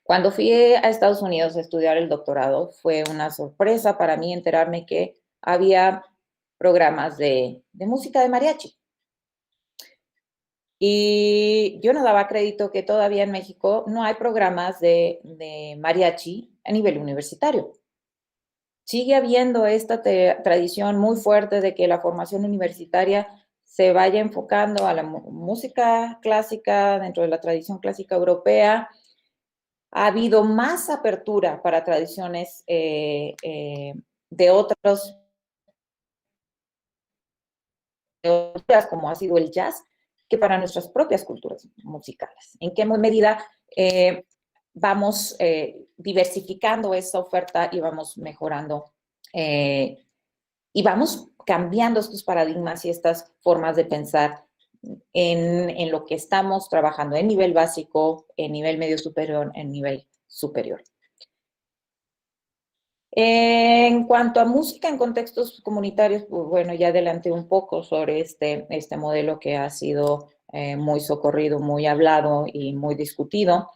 Cuando fui a Estados Unidos a estudiar el doctorado, fue una sorpresa para mí enterarme que había programas de música de mariachi. Y yo no daba crédito que todavía en México no hay programas de mariachi a nivel universitario. Sigue habiendo esta tradición muy fuerte de que la formación universitaria se vaya enfocando a la música clásica dentro de la tradición clásica europea. Ha habido más apertura para tradiciones de otros como ha sido el jazz, que para nuestras propias culturas musicales. ¿En qué medida vamos diversificando esa oferta y vamos mejorando y vamos cambiando estos paradigmas y estas formas de pensar en lo que estamos trabajando en nivel básico, en nivel medio superior, en nivel superior? En cuanto a música en contextos comunitarios, pues bueno, ya adelanté un poco sobre este modelo que ha sido muy socorrido, muy hablado y muy discutido,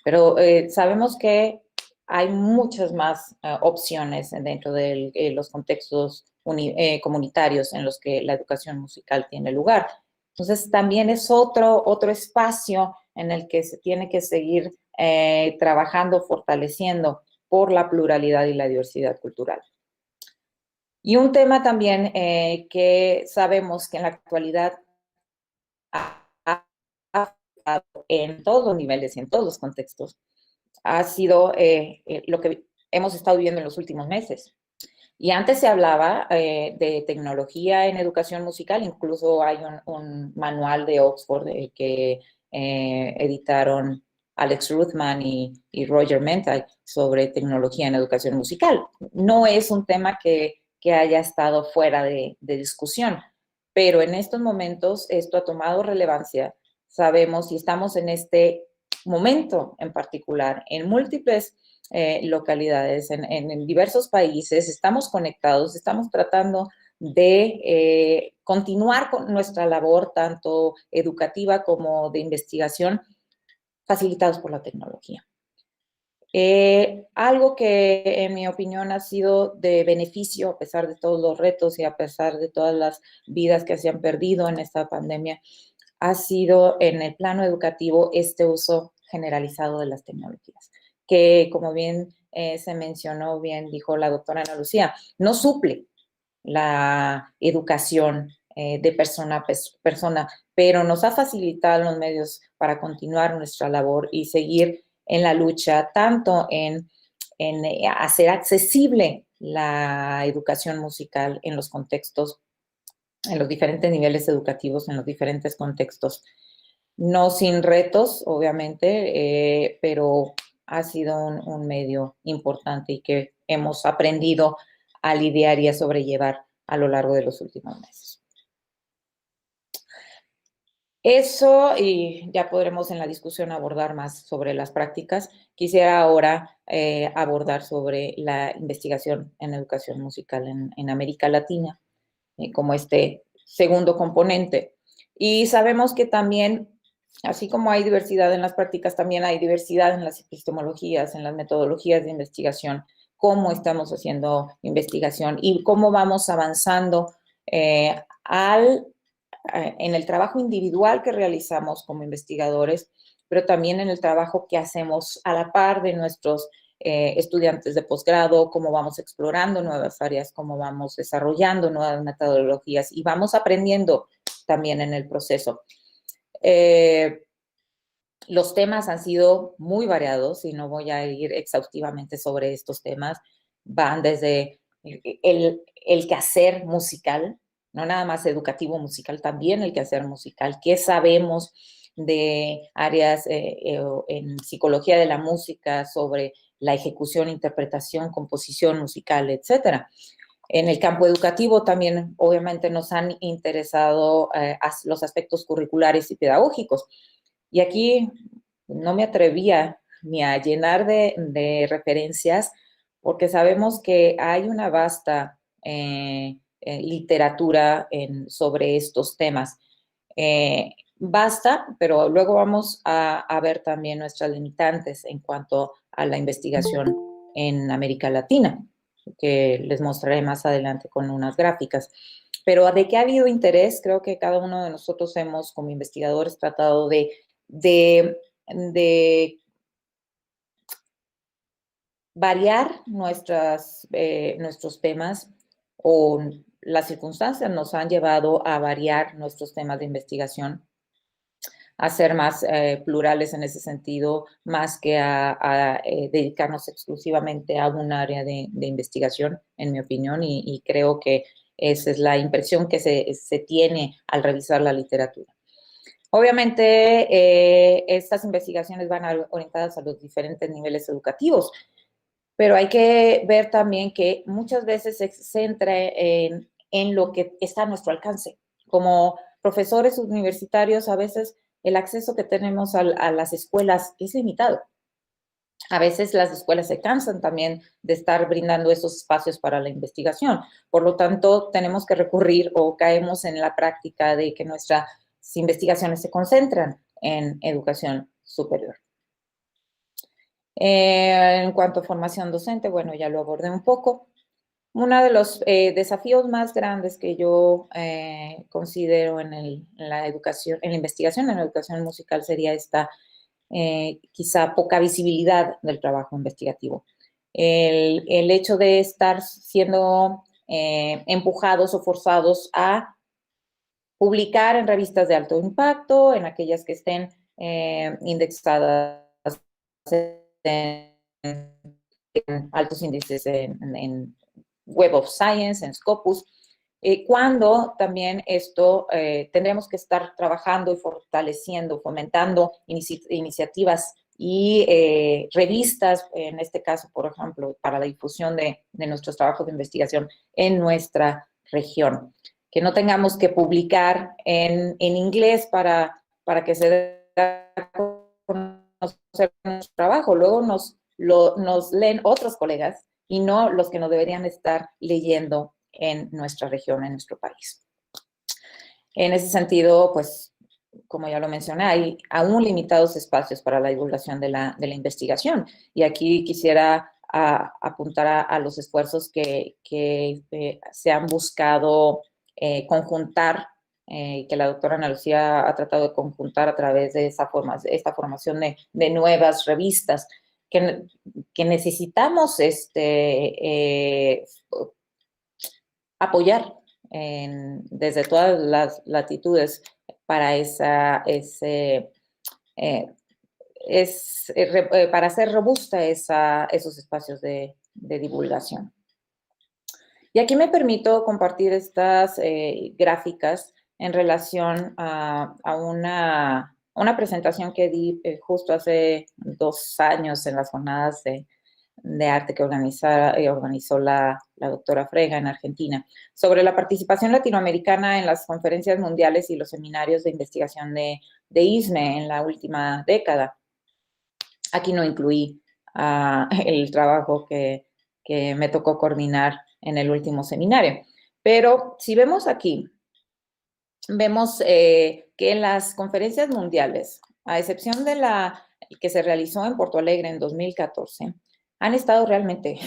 pero sabemos que hay muchas más opciones dentro de los contextos comunitarios en los que la educación musical tiene lugar. Entonces, también es otro espacio en el que se tiene que seguir trabajando, fortaleciendo por la pluralidad y la diversidad cultural. Y un tema también que sabemos que en la actualidad ha afectado en todos los niveles y en todos los contextos ha sido lo que hemos estado viviendo en los últimos meses. Y antes se hablaba de tecnología en educación musical, incluso hay un manual de Oxford que editaron Alex Ruthman y Roger Mentay sobre tecnología en educación musical. No es un tema que haya estado fuera de discusión, pero en estos momentos esto ha tomado relevancia. Sabemos y estamos en este momento en particular en múltiples localidades, en diversos países, estamos conectados, estamos tratando de continuar con nuestra labor, tanto educativa como de investigación, facilitados por la tecnología. Algo que, en mi opinión, ha sido de beneficio, a pesar de todos los retos y a pesar de todas las vidas que se han perdido en esta pandemia, ha sido en el plano educativo este uso generalizado de las tecnologías, que como bien se mencionó, bien dijo la doctora Ana Lucía, no suple la educación de persona a persona, pero nos ha facilitado los medios para continuar nuestra labor y seguir en la lucha, tanto en hacer accesible la educación musical en los contextos, en los diferentes niveles educativos, en los diferentes contextos. No sin retos, obviamente, pero ha sido un medio importante y que hemos aprendido a lidiar y a sobrellevar a lo largo de los últimos meses. Eso, y ya podremos en la discusión abordar más sobre las prácticas. Quisiera ahora abordar sobre la investigación en educación musical en América Latina, como este segundo componente. Y sabemos que también, así como hay diversidad en las prácticas, también hay diversidad en las epistemologías, en las metodologías de investigación, cómo estamos haciendo investigación y cómo vamos avanzando en el trabajo individual que realizamos como investigadores, pero también en el trabajo que hacemos a la par de nuestros estudiantes de posgrado, cómo vamos explorando nuevas áreas, cómo vamos desarrollando nuevas metodologías y vamos aprendiendo también en el proceso. Los temas han sido muy variados y no voy a ir exhaustivamente sobre estos temas. Van desde el quehacer musical, no nada más educativo musical, también el quehacer musical. ¿Qué sabemos de áreas en psicología de la música sobre la ejecución, interpretación, composición musical, etcétera? En el campo educativo también, obviamente, nos han interesado los aspectos curriculares y pedagógicos. Y aquí no me atrevía ni a llenar de referencias, porque sabemos que hay una vasta literatura sobre estos temas. Basta, pero luego vamos a ver también nuestras limitantes en cuanto a la investigación en América Latina, que les mostraré más adelante con unas gráficas. Pero de que ha habido interés, creo que cada uno de nosotros hemos, como investigadores, tratado de variar nuestros temas, o las circunstancias nos han llevado a variar nuestros temas de investigación, a ser más plurales en ese sentido, más que a dedicarnos exclusivamente a un área de investigación, en mi opinión, y creo que esa es la impresión que se tiene al revisar la literatura. Obviamente, estas investigaciones van orientadas a los diferentes niveles educativos, pero hay que ver también que muchas veces se centra en lo que está a nuestro alcance. Como profesores universitarios, a veces el acceso que tenemos a las escuelas es limitado. A veces las escuelas se cansan también de estar brindando esos espacios para la investigación. Por lo tanto, tenemos que recurrir o caemos en la práctica de que nuestras investigaciones se concentran en educación superior. En cuanto a formación docente, bueno, ya lo abordé un poco. Uno de los desafíos más grandes que yo considero en la educación, en la investigación en la educación musical sería esta quizá poca visibilidad del trabajo investigativo. El hecho de estar siendo empujados o forzados a publicar en revistas de alto impacto, en aquellas que estén indexadas en altos índices en Web of Science, en Scopus, cuando también esto tendremos que estar trabajando y fortaleciendo, fomentando iniciativas y revistas, en este caso, por ejemplo, para la difusión de nuestros trabajos de investigación en nuestra región. Que no tengamos que publicar en inglés para que se dé a conocer nuestro trabajo. Luego nos leen otros colegas y no los que nos deberían estar leyendo en nuestra región, en nuestro país. En ese sentido, pues, como ya lo mencioné, hay aún limitados espacios para la divulgación de la investigación. Y aquí quisiera apuntar a los esfuerzos que se han buscado conjuntar, que la doctora Ana Lucía ha tratado de conjuntar a través de esta formación de nuevas revistas, que necesitamos apoyar desde todas las latitudes para para hacer robusta esos espacios de divulgación. Y aquí me permito compartir estas gráficas en relación a una presentación que di justo hace 2 años en las jornadas de arte que organizó la doctora Frega en Argentina, sobre la participación latinoamericana en las conferencias mundiales y los seminarios de investigación de ISME en la última década. Aquí no incluí el trabajo que me tocó coordinar en el último seminario. Pero si vemos aquí, vemos que en las conferencias mundiales, a excepción de la que se realizó en Porto Alegre en 2014, han estado realmente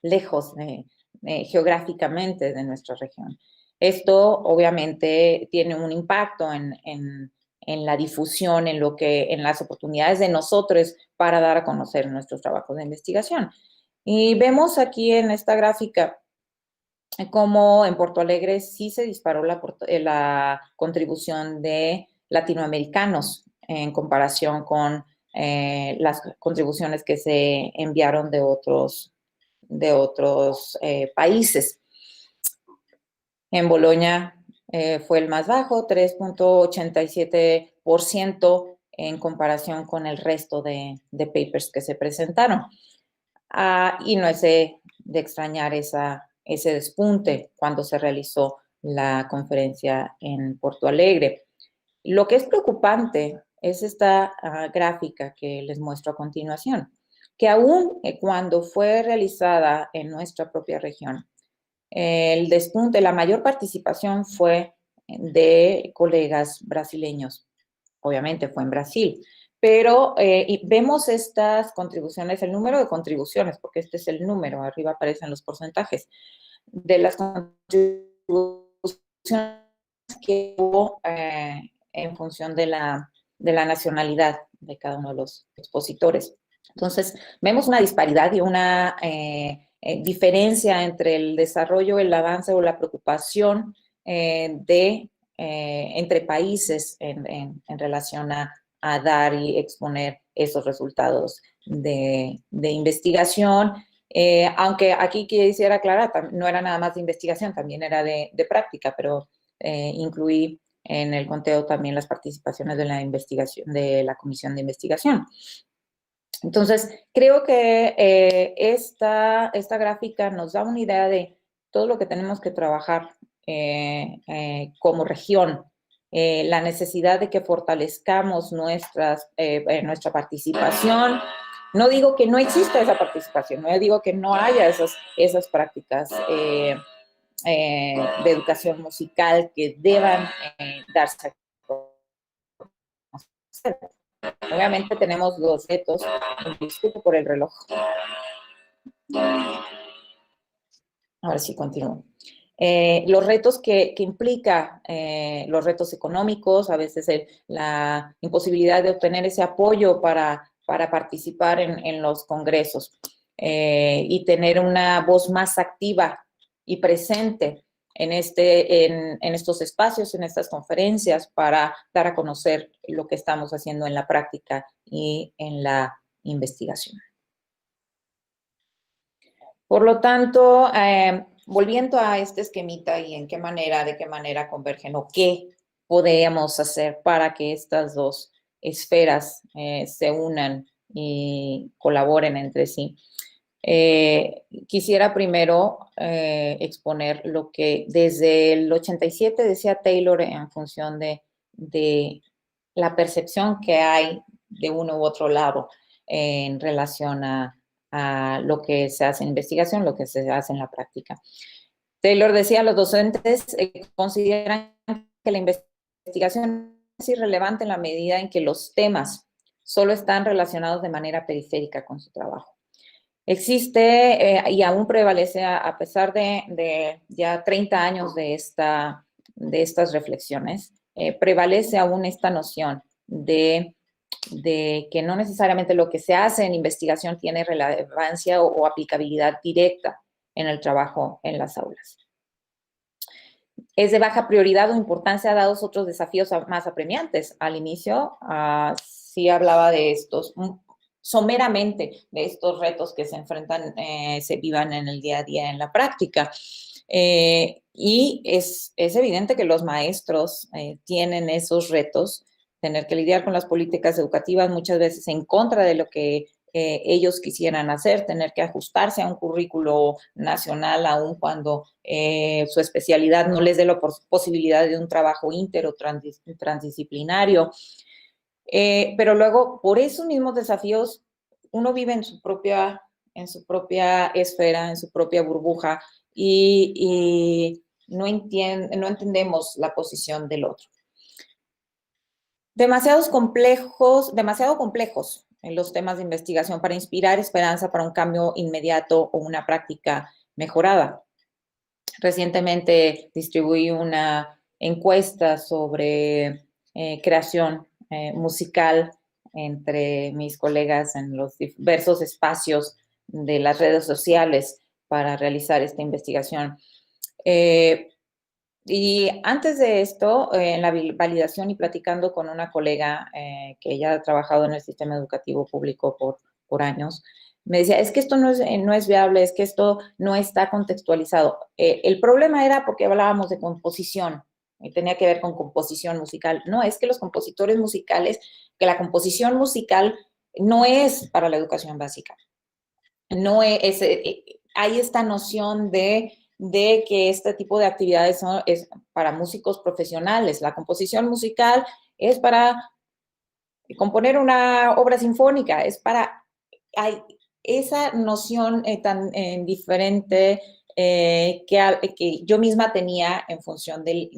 lejos geográficamente de nuestra región. Esto obviamente tiene un impacto en la difusión, en las oportunidades de nosotros para dar a conocer nuestros trabajos de investigación. Y vemos aquí en esta gráfica cómo en Porto Alegre sí se disparó la contribución de latinoamericanos en comparación con las contribuciones que se enviaron de otros países. En Bolonia fue el más bajo, 3.87% en comparación con el resto de papers que se presentaron. Y no es de extrañar ese despunte cuando se realizó la conferencia en Porto Alegre. Lo que es preocupante es esta gráfica que les muestro a continuación, que aún cuando fue realizada en nuestra propia región, el despunte, la mayor participación fue de colegas brasileños. Obviamente fue en Brasil, pero vemos estas contribuciones, el número de contribuciones, porque este es el número, arriba aparecen los porcentajes, de las contribuciones que hubo en función de la nacionalidad de cada uno de los expositores. Entonces, vemos una disparidad y una diferencia entre el desarrollo, el avance o la preocupación entre países en relación a dar y exponer esos resultados de investigación Aunque aquí quisiera aclarar, no era nada más de investigación, también era de práctica, pero incluí en el conteo también las participaciones de la investigación, de la comisión de investigación. Entonces, creo que esta gráfica nos da una idea de todo lo que tenemos que trabajar como región, la necesidad de que fortalezcamos nuestra participación. No digo que no exista esa participación, no digo que no haya esas prácticas de educación musical que deban darse a conocer. Obviamente tenemos los retos, disculpo por el reloj. Ahora sí, continúo. Los retos que implica, los retos económicos, a veces la imposibilidad de obtener ese apoyo para participar en los congresos y tener una voz más activa y presente en estos espacios, en estas conferencias, para dar a conocer lo que estamos haciendo en la práctica y en la investigación. Por lo tanto, volviendo a este esquemita y de qué manera convergen o qué podemos hacer para que estas dos esferas se unan y colaboren entre sí. Quisiera primero exponer lo que desde el 87 decía Taylor en función de la percepción que hay de uno u otro lado en relación a lo que se hace en investigación, lo que se hace en la práctica. Taylor decía, los docentes consideran que la investigación es irrelevante en la medida en que los temas solo están relacionados de manera periférica con su trabajo. Existe y aún prevalece, a pesar de ya 30 años de estas reflexiones, prevalece aún esta noción de que no necesariamente lo que se hace en investigación tiene relevancia o aplicabilidad directa en el trabajo en las aulas. Es de baja prioridad o importancia dados otros desafíos más apremiantes. Al inicio sí hablaba de estos, someramente, de estos retos que se enfrentan, se vivan en el día a día en la práctica. Y es evidente que los maestros tienen esos retos, tener que lidiar con las políticas educativas muchas veces en contra de lo que ellos quisieran hacer, tener que ajustarse a un currículo nacional, aun cuando su especialidad no les dé la posibilidad de un trabajo inter o transdisciplinario. Pero luego, por esos mismos desafíos, uno vive en su propia esfera, en su propia burbuja, y no entendemos la posición del otro. Demasiado complejos en los temas de investigación para inspirar esperanza para un cambio inmediato o una práctica mejorada. Recientemente distribuí una encuesta sobre creación musical entre mis colegas en los diversos espacios de las redes sociales para realizar esta investigación. Y antes de esto, en la validación y platicando con una colega que ya ha trabajado en el sistema educativo público por años, me decía, es que esto no es viable, es que esto no está contextualizado. El problema era porque hablábamos de composición, y tenía que ver con composición musical. No, es que los compositores musicales, que la composición musical no es para la educación básica. No es, hay esta noción de que este tipo de actividades es para músicos profesionales. La composición musical es para componer una obra sinfónica, es para... Hay esa noción tan diferente que yo misma tenía en función del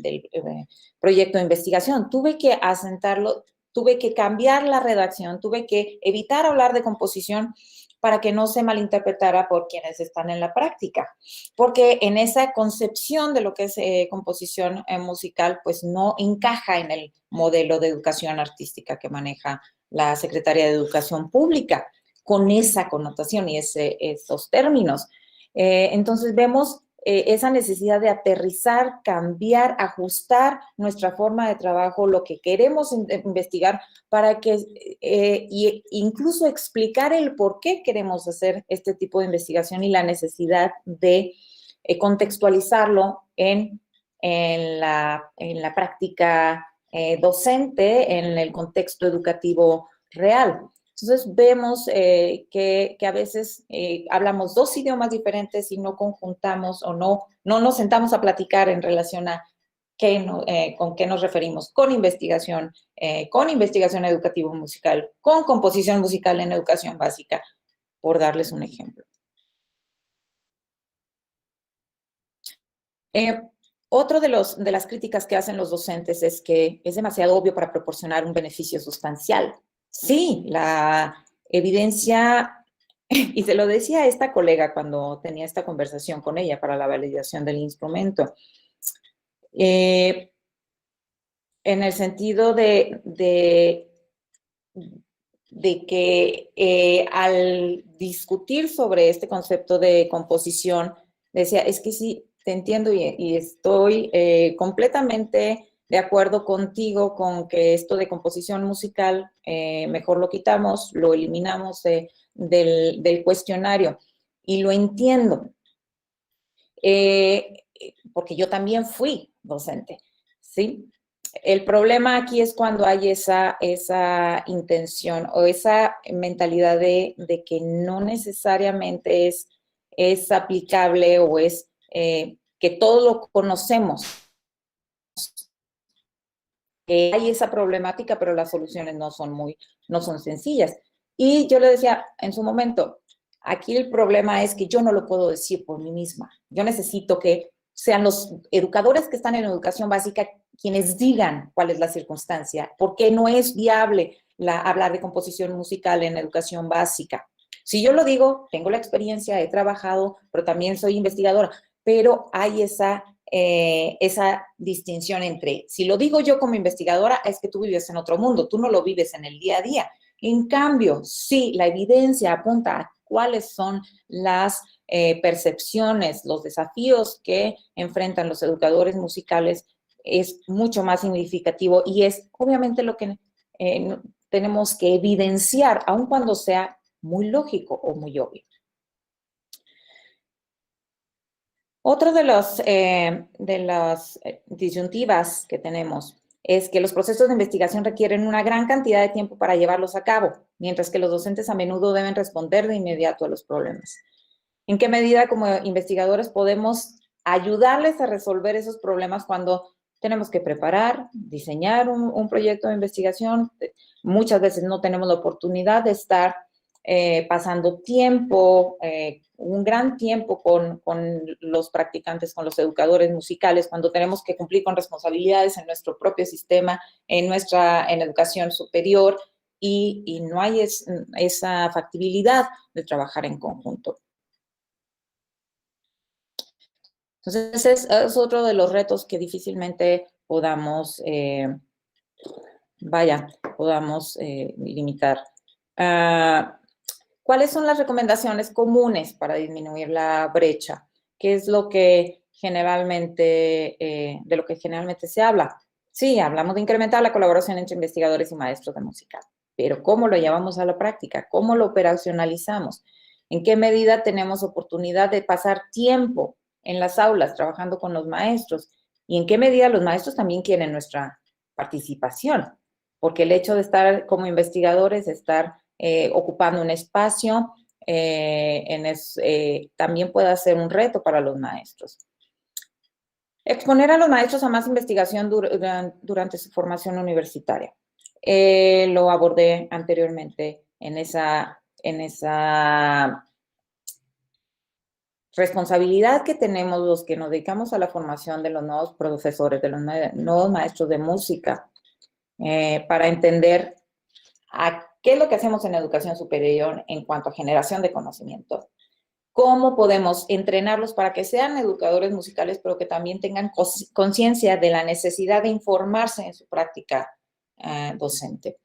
proyecto de investigación. Tuve que asentarlo, tuve que cambiar la redacción, tuve que evitar hablar de composición para que no se malinterpretara por quienes están en la práctica, porque en esa concepción de lo que es composición musical, pues no encaja en el modelo de educación artística que maneja la Secretaría de Educación Pública, con esa connotación y esos términos. Entonces vemos esa necesidad de aterrizar, cambiar, ajustar nuestra forma de trabajo, lo que queremos investigar, para que incluso explicar el por qué queremos hacer este tipo de investigación y la necesidad de contextualizarlo en la práctica docente, en el contexto educativo real. Entonces, vemos que a veces hablamos dos idiomas diferentes y no conjuntamos o no nos sentamos a platicar en relación a con qué nos referimos, con investigación educativa musical, con composición musical en educación básica, por darles un ejemplo. Otro de las críticas que hacen los docentes es que es demasiado obvio para proporcionar un beneficio sustancial. Sí, la evidencia, y se lo decía a esta colega cuando tenía esta conversación con ella para la validación del instrumento, en el sentido de que al discutir sobre este concepto de composición, decía, es que sí, te entiendo y estoy completamente de acuerdo contigo con que esto de composición musical mejor lo quitamos, lo eliminamos del cuestionario, y lo entiendo, porque yo también fui docente, ¿sí? El problema aquí es cuando hay esa intención o esa mentalidad de que no necesariamente es aplicable o es que todo lo conocemos. Hay esa problemática, pero las soluciones no son sencillas. Y yo le decía en su momento, aquí el problema es que yo no lo puedo decir por mí misma. Yo necesito que sean los educadores que están en educación básica quienes digan cuál es la circunstancia, por qué no es viable hablar de composición musical en educación básica. Si yo lo digo, tengo la experiencia, he trabajado, pero también soy investigadora, pero hay esa distinción entre, si lo digo yo como investigadora, es que tú vives en otro mundo, tú no lo vives en el día a día. En cambio, sí, la evidencia apunta a cuáles son las percepciones, los desafíos que enfrentan los educadores musicales, es mucho más significativo y es obviamente lo que tenemos que evidenciar, aun cuando sea muy lógico o muy obvio. Otra de las disyuntivas que tenemos es que los procesos de investigación requieren una gran cantidad de tiempo para llevarlos a cabo, mientras que los docentes a menudo deben responder de inmediato a los problemas. ¿En qué medida como investigadores podemos ayudarles a resolver esos problemas cuando tenemos que preparar, diseñar un proyecto de investigación? Muchas veces no tenemos la oportunidad de estar pasando tiempo, un gran tiempo con los practicantes, con los educadores musicales, cuando tenemos que cumplir con responsabilidades en nuestro propio sistema, en educación superior, y no hay esa factibilidad de trabajar en conjunto. Entonces, es otro de los retos que difícilmente podamos limitar. ¿Cuáles son las recomendaciones comunes para disminuir la brecha? ¿Qué es lo que de lo que generalmente se habla? Sí, hablamos de incrementar la colaboración entre investigadores y maestros de música, pero ¿cómo lo llevamos a la práctica? ¿Cómo lo operacionalizamos? ¿En qué medida tenemos oportunidad de pasar tiempo en las aulas trabajando con los maestros? ¿Y en qué medida los maestros también quieren nuestra participación? Porque el hecho de estar como investigadores, estar ocupando un espacio, también puede ser un reto para los maestros. Exponer a los maestros a más investigación durante su formación universitaria. Lo abordé anteriormente en esa responsabilidad que tenemos los que nos dedicamos a la formación de los nuevos profesores, de los nuevos maestros de música, para entender qué es lo que hacemos en educación superior en cuanto a generación de conocimiento. ¿Cómo podemos entrenarlos para que sean educadores musicales, pero que también tengan conciencia de la necesidad de informarse en su práctica docente?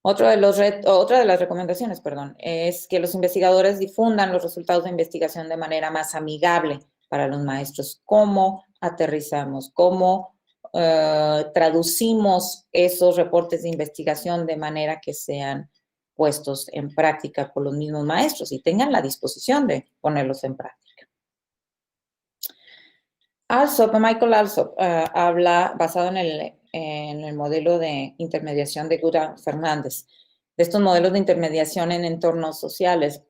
Otra de las recomendaciones, perdón, es que los investigadores difundan los resultados de investigación de manera más amigable para los maestros. ¿Cómo aterrizamos? ¿Cómo traducimos esos reportes de investigación de manera que sean puestos en práctica por los mismos maestros y tengan la disposición de ponerlos en práctica? Michael Alsop habla, basado en el modelo de intermediación de Gura Fernández, de estos modelos de intermediación en entornos sociales.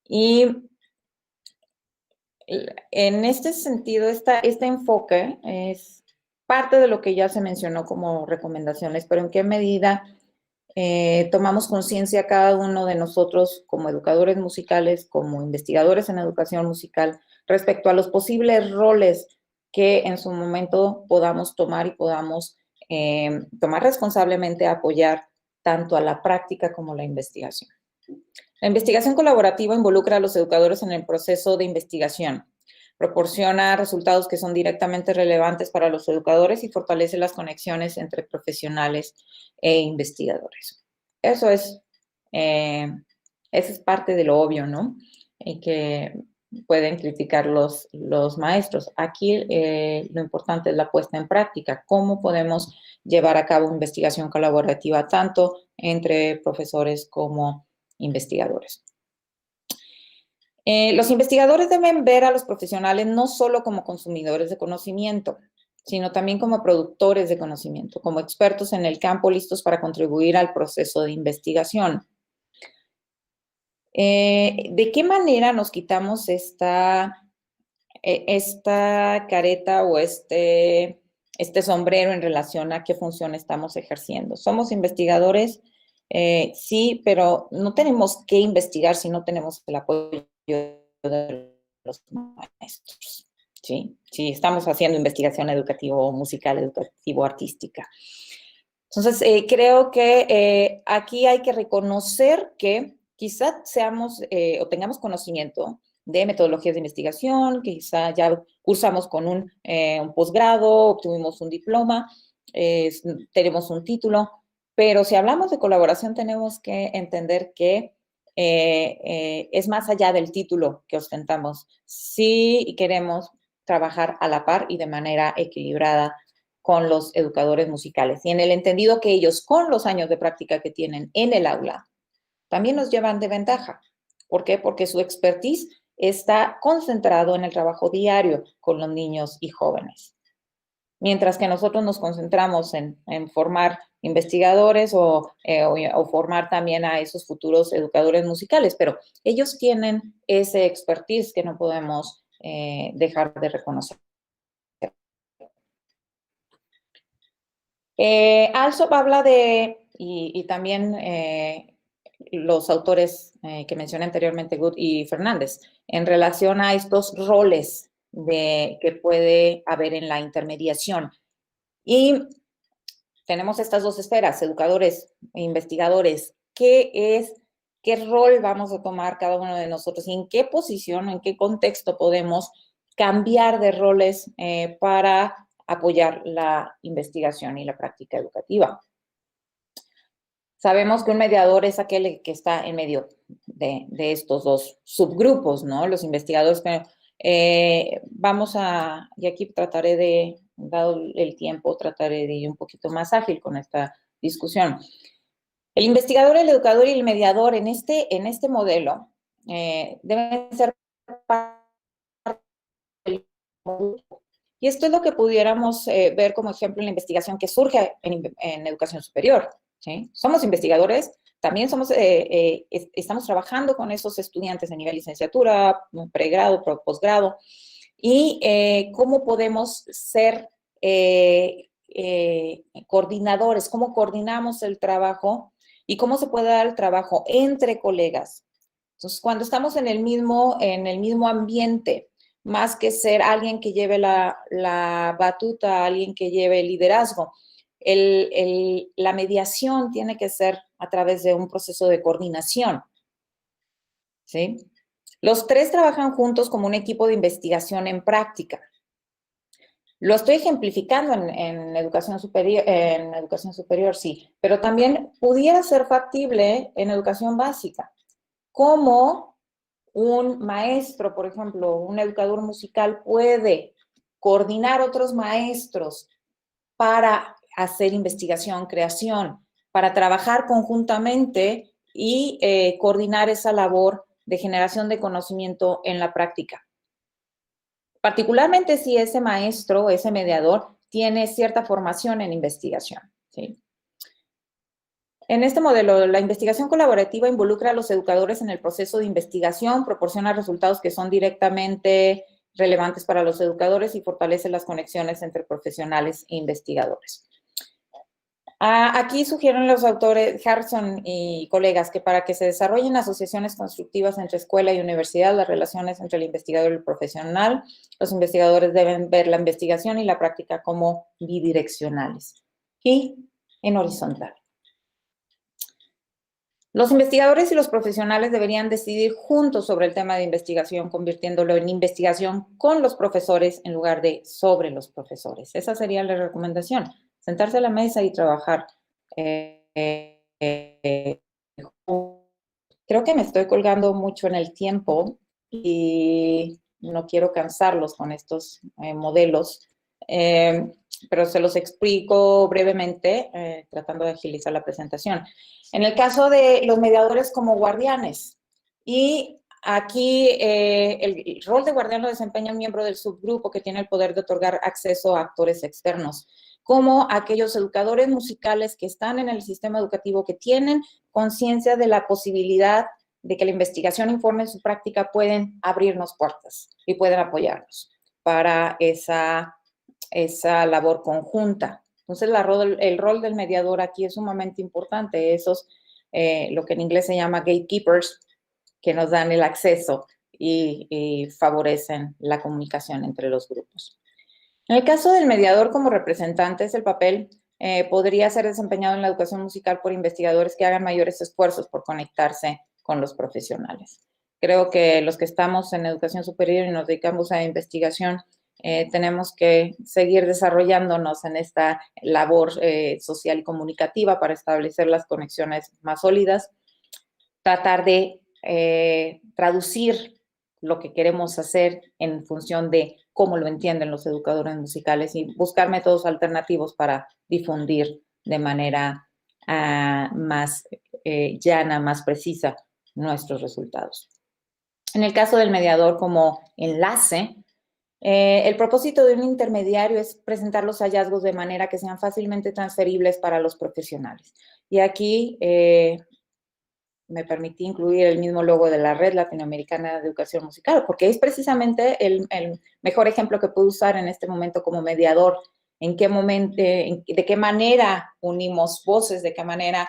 Y en este sentido, este enfoque es parte de lo que ya se mencionó como recomendaciones, pero en qué medida tomamos conciencia cada uno de nosotros como educadores musicales, como investigadores en educación musical, respecto a los posibles roles que en su momento podamos tomar y podamos tomar responsablemente, apoyar tanto a la práctica como la investigación. La investigación colaborativa involucra a los educadores en el proceso de investigación, proporciona resultados que son directamente relevantes para los educadores y fortalece las conexiones entre profesionales e investigadores. Eso es parte de lo obvio, ¿no? Y que pueden criticar los maestros. Aquí lo importante es la puesta en práctica. ¿Cómo podemos llevar a cabo investigación colaborativa tanto entre profesores como investigadores? Los investigadores deben ver a los profesionales no solo como consumidores de conocimiento, sino también como productores de conocimiento, como expertos en el campo listos para contribuir al proceso de investigación. ¿De qué manera nos quitamos esta careta o este sombrero en relación a qué función estamos ejerciendo? Somos investigadores, sí, pero no tenemos que investigar si no tenemos el apoyo de los maestros, ¿sí? Si estamos haciendo investigación educativo, musical, educativo, artística. Entonces, creo que aquí hay que reconocer que quizá o tengamos conocimiento de metodologías de investigación, quizá ya cursamos con un posgrado, obtuvimos un diploma, tenemos un título, pero si hablamos de colaboración tenemos que entender que es más allá del título que ostentamos. Si queremos trabajar a la par y de manera equilibrada con los educadores musicales y en el entendido que ellos, con los años de práctica que tienen en el aula, también nos llevan de ventaja. ¿Por qué? Porque su expertise está concentrado en el trabajo diario con los niños y jóvenes. Mientras que nosotros nos concentramos en formar investigadores o formar también a esos futuros educadores musicales, pero ellos tienen ese expertise que no podemos dejar de reconocer. Alsop habla de, y también los autores que mencioné anteriormente, Good y Fernández, en relación a estos roles que puede haber en la intermediación. Y tenemos estas dos esferas, educadores e investigadores. ¿Qué rol vamos a tomar cada uno de nosotros y en qué posición, en qué contexto podemos cambiar de roles para apoyar la investigación y la práctica educativa? Sabemos que un mediador es aquel que está en medio de estos dos subgrupos, ¿no? Los investigadores, pero y aquí trataré de, dado el tiempo, trataré de ir un poquito más ágil con esta discusión. El investigador, el educador y el mediador en este modelo deben ser parte del grupo. Y esto es lo que pudiéramos ver como ejemplo en la investigación que surge en educación superior. ¿Sí? Somos investigadores, también estamos trabajando con esos estudiantes de nivel licenciatura, pregrado, posgrado, y cómo podemos ser coordinadores, cómo coordinamos el trabajo y cómo se puede dar el trabajo entre colegas. Entonces, cuando estamos en el mismo ambiente, más que ser alguien que lleve la batuta, alguien que lleve el liderazgo, la mediación tiene que ser a través de un proceso de coordinación, ¿sí? Los tres trabajan juntos como un equipo de investigación en práctica. Lo estoy ejemplificando en educación superior, sí, pero también pudiera ser factible en educación básica. Cómo un maestro, por ejemplo, un educador musical puede coordinar otros maestros para hacer investigación, creación, para trabajar conjuntamente y coordinar esa labor de generación de conocimiento en la práctica. Particularmente si ese maestro, ese mediador, tiene cierta formación en investigación, ¿sí? En este modelo, la investigación colaborativa involucra a los educadores en el proceso de investigación, proporciona resultados que son directamente relevantes para los educadores y fortalece las conexiones entre profesionales e investigadores. Aquí sugieren los autores Harrison y colegas que para que se desarrollen asociaciones constructivas entre escuela y universidad, las relaciones entre el investigador y el profesional, los investigadores deben ver la investigación y la práctica como bidireccionales y en horizontal. Los investigadores y los profesionales deberían decidir juntos sobre el tema de investigación, convirtiéndolo en investigación con los profesores en lugar de sobre los profesores. Esa sería la recomendación. Sentarse a la mesa y trabajar. Creo que me estoy colgando mucho en el tiempo y no quiero cansarlos con estos modelos, pero se los explico brevemente, tratando de agilizar la presentación. En el caso de los mediadores como guardianes, y aquí el rol de guardián lo desempeña un miembro del subgrupo que tiene el poder de otorgar acceso a actores externos, como aquellos educadores musicales que están en el sistema educativo, que tienen conciencia de la posibilidad de que la investigación informe su práctica, pueden abrirnos puertas y pueden apoyarnos para esa labor conjunta. Entonces, el rol del mediador aquí es sumamente importante. Esos, lo que en inglés se llama gatekeepers, que nos dan el acceso y favorecen la comunicación entre los grupos. En el caso del mediador como representantes, el papel podría ser desempeñado en la educación musical por investigadores que hagan mayores esfuerzos por conectarse con los profesionales. Creo que los que estamos en educación superior y nos dedicamos a investigación, tenemos que seguir desarrollándonos en esta labor social y comunicativa para establecer las conexiones más sólidas, tratar de traducir lo que queremos hacer en función de cómo lo entienden los educadores musicales y buscar métodos alternativos para difundir de manera más llana, más precisa nuestros resultados. En el caso del mediador como enlace, el propósito de un intermediario es presentar los hallazgos de manera que sean fácilmente transferibles para los profesionales. Y aquí me permití incluir el mismo logo de la Red Latinoamericana de Educación Musical, porque es precisamente el mejor ejemplo que puedo usar en este momento como mediador. En qué momento, de qué manera unimos voces, de qué manera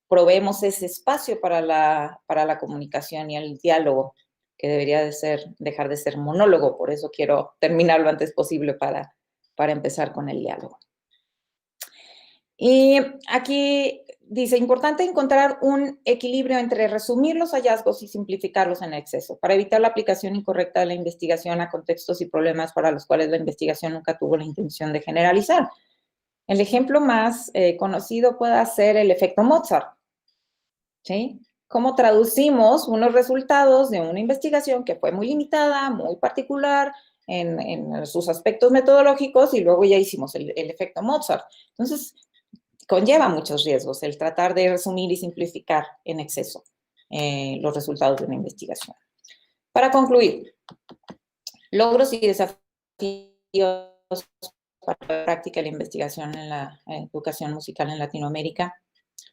proveemos ese espacio para la comunicación y el diálogo, que debería dejar de ser monólogo. Por eso quiero terminar lo antes posible para empezar con el diálogo. Y aquí dice, importante encontrar un equilibrio entre resumir los hallazgos y simplificarlos en exceso, para evitar la aplicación incorrecta de la investigación a contextos y problemas para los cuales la investigación nunca tuvo la intención de generalizar. El ejemplo más conocido puede ser el efecto Mozart, ¿sí? Cómo traducimos unos resultados de una investigación que fue muy limitada, muy particular en sus aspectos metodológicos, y luego ya hicimos el efecto Mozart. Entonces, conlleva muchos riesgos el tratar de resumir y simplificar en exceso los resultados de una investigación. Para concluir, logros y desafíos para la práctica de la investigación en la educación musical en Latinoamérica.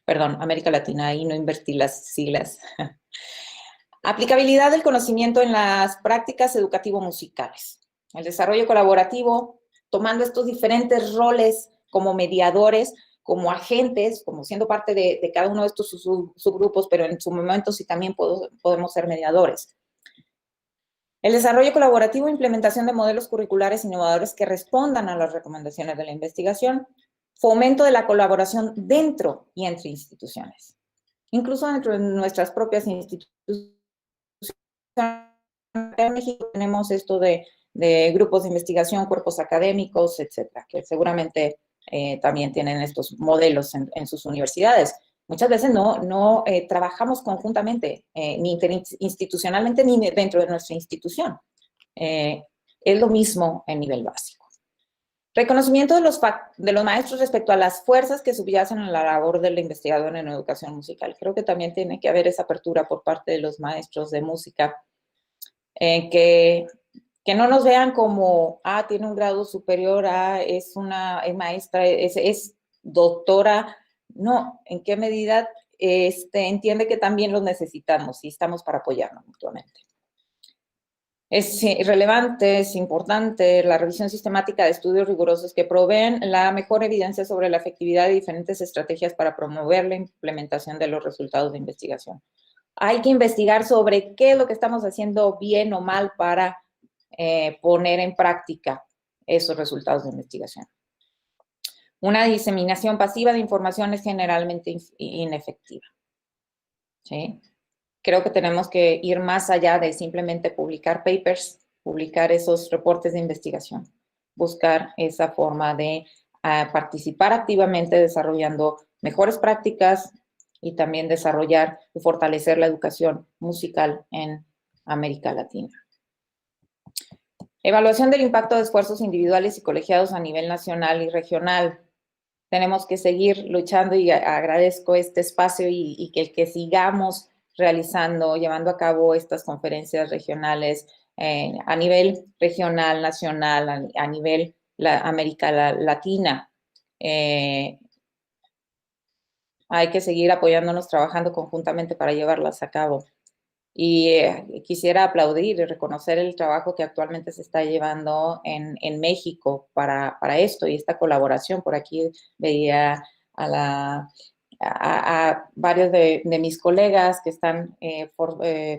Perdón, América Latina, ahí no invertí las siglas. Aplicabilidad del conocimiento en las prácticas educativo-musicales. El desarrollo colaborativo, tomando estos diferentes roles como mediadores, como agentes, como siendo parte de cada uno de estos subgrupos, pero en su momento sí también podemos ser mediadores. El desarrollo colaborativo e implementación de modelos curriculares innovadores que respondan a las recomendaciones de la investigación. Fomento de la colaboración dentro y entre instituciones. Incluso dentro de nuestras propias instituciones. En México tenemos esto de de grupos de investigación, cuerpos académicos, etcétera, que seguramente también tienen estos modelos en sus universidades. Muchas veces no trabajamos conjuntamente, ni interinstitucionalmente, ni dentro de nuestra institución. Es lo mismo en nivel básico. Reconocimiento de los maestros respecto a las fuerzas que subyacen en la labor del investigador en educación musical. Creo que también tiene que haber esa apertura por parte de los maestros de música, que no nos vean como, tiene un grado superior, es maestra, es doctora. No, ¿en qué medida entiende que también los necesitamos y estamos para apoyarnos mutuamente? Es relevante, es importante la revisión sistemática de estudios rigurosos que proveen la mejor evidencia sobre la efectividad de diferentes estrategias para promover la implementación de los resultados de investigación. Hay que investigar sobre qué es lo que estamos haciendo bien o mal para poner en práctica esos resultados de investigación. Una diseminación pasiva de información es generalmente inefectiva, ¿sí? Creo que tenemos que ir más allá de simplemente publicar papers, publicar esos reportes de investigación, buscar esa forma de participar activamente desarrollando mejores prácticas y también desarrollar y fortalecer la educación musical en América Latina. Evaluación del impacto de esfuerzos individuales y colegiados a nivel nacional y regional. Tenemos que seguir luchando y agradezco este espacio y que sigamos realizando, llevando a cabo estas conferencias regionales a nivel regional, nacional, a nivel América Latina. Hay que seguir apoyándonos, trabajando conjuntamente para llevarlas a cabo. Y quisiera aplaudir y reconocer el trabajo que actualmente se está llevando en México para esto y esta colaboración. Por aquí veía a varios de mis colegas que están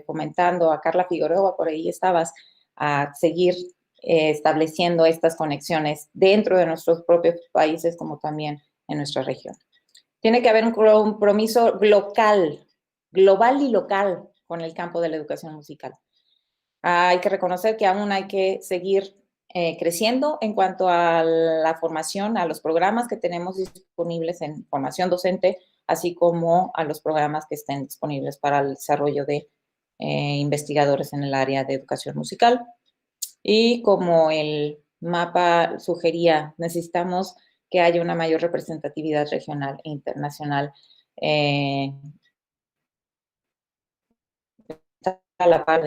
fomentando, a Carla Figueroa, por ahí estabas, a seguir estableciendo estas conexiones dentro de nuestros propios países como también en nuestra región. Tiene que haber un compromiso global y local con el campo de la educación musical. Hay que reconocer que aún hay que seguir creciendo en cuanto a la formación, a los programas que tenemos disponibles en formación docente, así como a los programas que estén disponibles para el desarrollo de investigadores en el área de educación musical. Y como el mapa sugería, necesitamos que haya una mayor representatividad regional e internacional a la par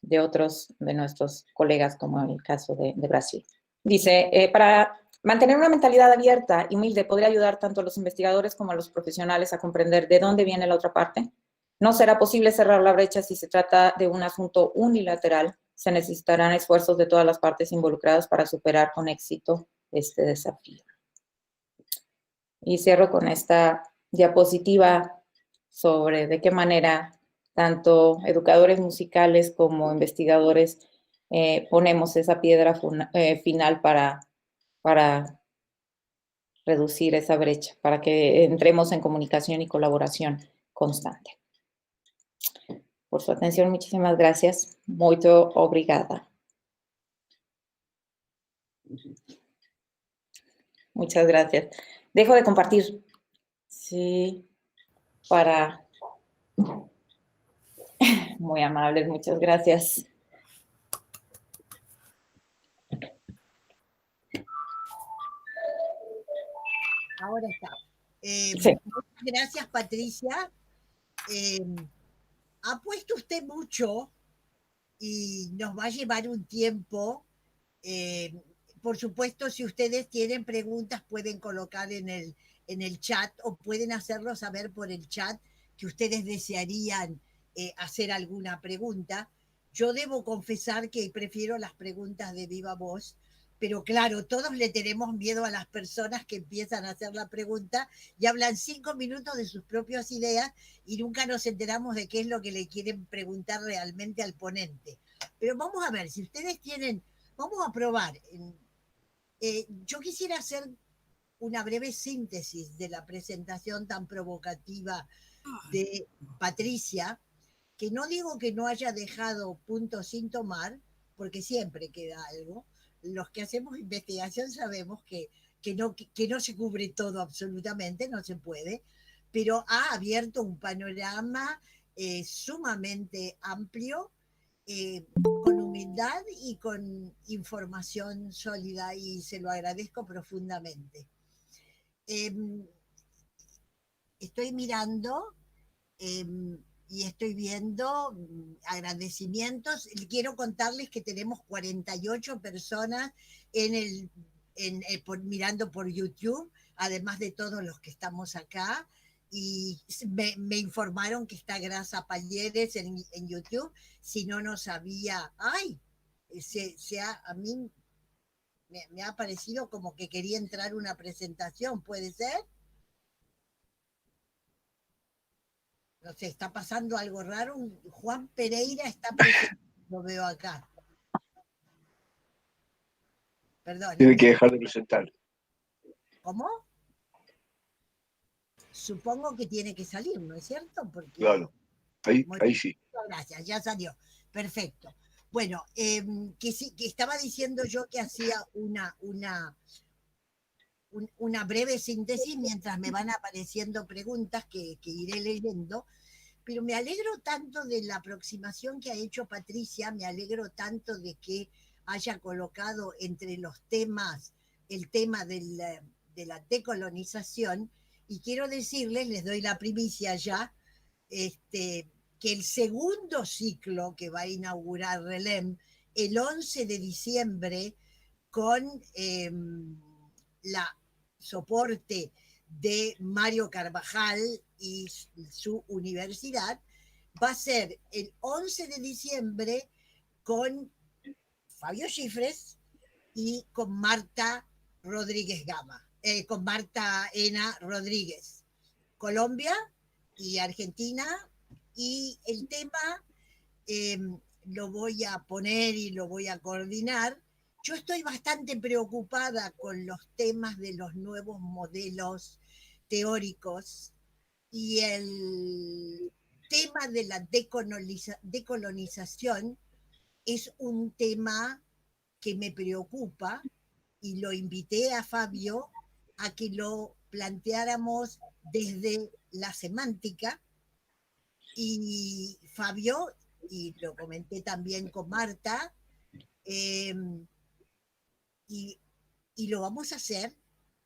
de otros de nuestros colegas, como en el caso de Brasil. Dice, para mantener una mentalidad abierta y humilde podría ayudar tanto a los investigadores como a los profesionales a comprender de dónde viene la otra parte. No será posible cerrar la brecha si se trata de un asunto unilateral. Se necesitarán esfuerzos de todas las partes involucradas para superar con éxito este desafío. Y cierro con esta diapositiva sobre de qué manera tanto educadores musicales como investigadores ponemos esa piedra final para reducir esa brecha, para que entremos en comunicación y colaboración constante. Por su atención, muchísimas gracias. Muito obrigada. Muchas gracias. Dejo de compartir. Sí, para... Muy amables, muchas gracias. Ahora está. Sí. Muchas gracias, Patricia. Ha puesto usted mucho y nos va a llevar un tiempo. Por supuesto, si ustedes tienen preguntas, pueden colocar en el chat o pueden hacerlo saber por el chat que ustedes desearían hacer alguna pregunta. Yo debo confesar que prefiero las preguntas de viva voz, pero claro, todos le tenemos miedo a las personas que empiezan a hacer la pregunta y hablan 5 minutos de sus propias ideas y nunca nos enteramos de qué es lo que le quieren preguntar realmente al ponente. Pero vamos a ver, si ustedes tienen, vamos a probar. Yo quisiera hacer una breve síntesis de la presentación tan provocativa de Patricia, que no digo que no haya dejado puntos sin tomar, porque siempre queda algo. Los que hacemos investigación sabemos que no se cubre todo absolutamente, no se puede, pero ha abierto un panorama sumamente amplio, con humildad y con información sólida, y se lo agradezco profundamente. Estoy mirando y estoy viendo agradecimientos. Quiero contarles que tenemos 48 personas mirando por YouTube, además de todos los que estamos acá. Y me informaron que está Grasa Palleres en YouTube. Si no, no sabía. ¡Ay! A mí me ha parecido como que quería entrar una presentación, ¿puede ser? No sé, está pasando algo raro. Juan Pereira está presente, lo veo acá. Perdón. Tiene que dejar de presentar. ¿Cómo? Supongo que tiene que salir, ¿no es cierto? Porque... Claro, ahí sí. Gracias, ya salió. Perfecto. Bueno, que estaba diciendo yo que hacía una breve síntesis mientras me van apareciendo preguntas que iré leyendo, pero me alegro tanto de la aproximación que ha hecho Patricia, me alegro tanto de que haya colocado entre los temas el tema de la decolonización, y quiero decirles, les doy la primicia ya, que el segundo ciclo que va a inaugurar RELEM el 11 de diciembre con la soporte de Mario Carvajal y su universidad, va a ser el 11 de diciembre con Fabio Schifres y con Marta Rodríguez Gama, con Marta Ena Rodríguez, Colombia y Argentina, y el tema lo voy a poner y lo voy a coordinar. Yo estoy bastante preocupada con los temas de los nuevos modelos teóricos, y el tema de la decolonización es un tema que me preocupa, y lo invité a Fabio a que lo planteáramos desde la semántica, y Fabio, y lo comenté también con Marta, y lo vamos a hacer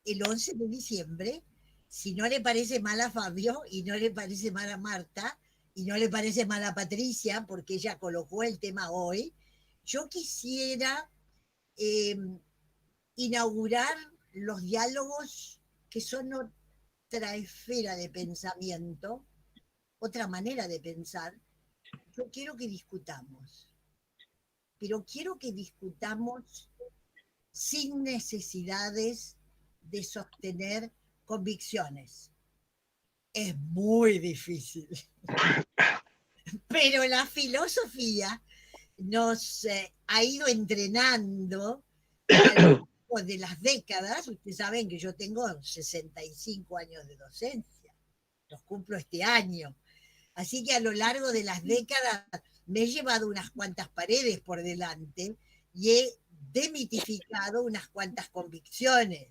el 11 de diciembre. Si no le parece mal a Fabio, y no le parece mal a Marta, y no le parece mal a Patricia, porque ella colocó el tema hoy, yo quisiera inaugurar los diálogos que son otra esfera de pensamiento, otra manera de pensar. Yo quiero que discutamos, pero quiero que discutamos sin necesidades de sostener convicciones. Es muy difícil. Pero la filosofía nos ha ido entrenando a lo largo de las décadas. Ustedes saben que yo tengo 65 años de docencia, los cumplo este año. Así que a lo largo de las décadas me he llevado unas cuantas paredes por delante y he demitificado unas cuantas convicciones.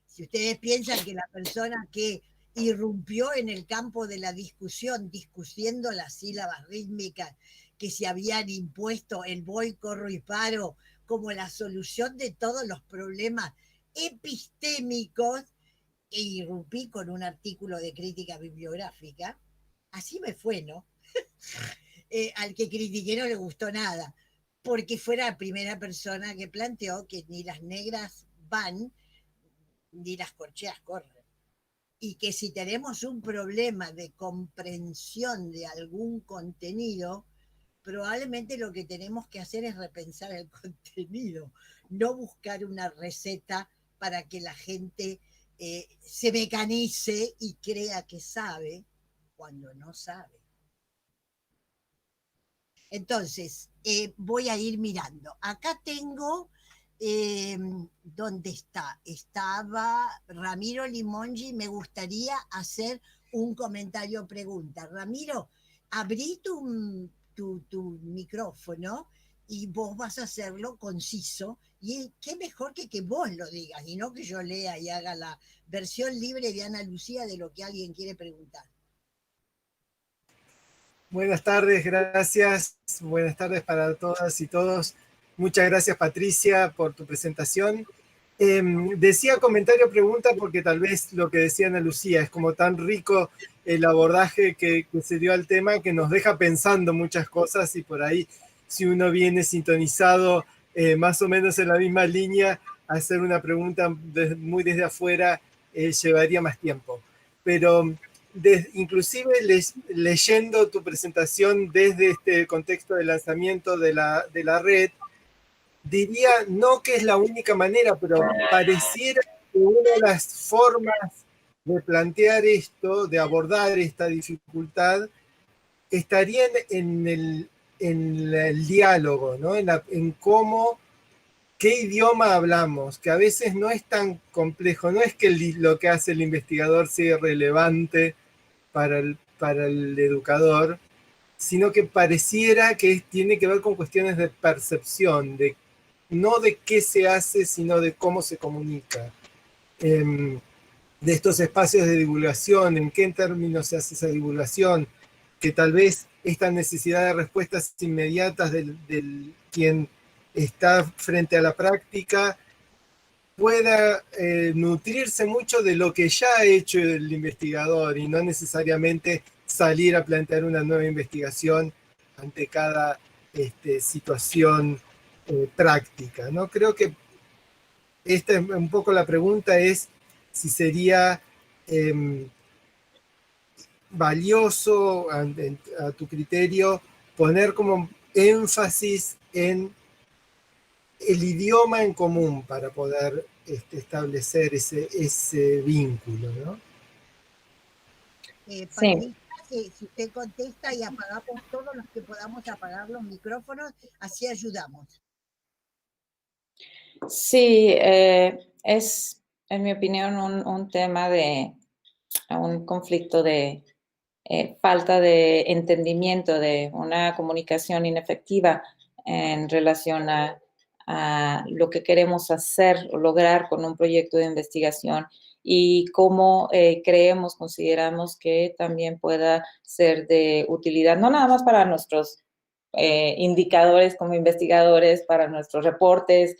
Si ustedes piensan que la persona que irrumpió en el campo de la discusión, discutiendo las sílabas rítmicas que se habían impuesto, el voy, corro y paro, como la solución de todos los problemas epistémicos, e irrumpí con un artículo de crítica bibliográfica, así me fue, ¿no? Al que critiqué no le gustó nada, porque fue la primera persona que planteó que ni las negras van, ni las corcheas corren. Y que si tenemos un problema de comprensión de algún contenido, probablemente lo que tenemos que hacer es repensar el contenido, no buscar una receta para que la gente se mecanice y crea que sabe cuando no sabe. Entonces, voy a ir mirando. Acá tengo, ¿dónde está? Estaba Ramiro Limongi. Me gustaría hacer un comentario pregunta. Ramiro, abrí tu micrófono y vos vas a hacerlo conciso, y qué mejor que vos lo digas, y no que yo lea y haga la versión libre de Ana Lucía de lo que alguien quiere preguntar. Buenas tardes, gracias. Buenas tardes para todas y todos. Muchas gracias, Patricia, por tu presentación. Decía comentario, pregunta, porque tal vez lo que decía Ana Lucía es como tan rico el abordaje que se dio al tema que nos deja pensando muchas cosas, y por ahí, si uno viene sintonizado más o menos en la misma línea, hacer una pregunta muy desde afuera llevaría más tiempo. Pero inclusive leyendo tu presentación desde este contexto de lanzamiento de la red, diría no que es la única manera, pero pareciera que una de las formas de plantear esto, de abordar esta dificultad, estaría en el diálogo, ¿no? En cómo, qué idioma hablamos, que a veces no es tan complejo, no es que lo que hace el investigador sea relevante para el educador, sino que pareciera que tiene que ver con cuestiones de percepción, no de qué se hace, sino de cómo se comunica. De estos espacios de divulgación, en qué términos se hace esa divulgación, que tal vez esta necesidad de respuestas inmediatas del quien está frente a la práctica pueda nutrirse mucho de lo que ya ha hecho el investigador, y no necesariamente salir a plantear una nueva investigación ante cada situación práctica, ¿no? Creo que esta es un poco la pregunta, es si sería valioso a tu criterio poner como énfasis en el idioma en común para poder establecer ese vínculo, ¿no? Patricia, si usted contesta y apagamos todos los que podamos apagar los micrófonos, así ayudamos. Sí, es, en mi opinión, un tema de un conflicto de falta de entendimiento, de una comunicación inefectiva en relación a lo que queremos hacer o lograr con un proyecto de investigación, y cómo consideramos que también pueda ser de utilidad, no nada más para nuestros indicadores como investigadores, para nuestros reportes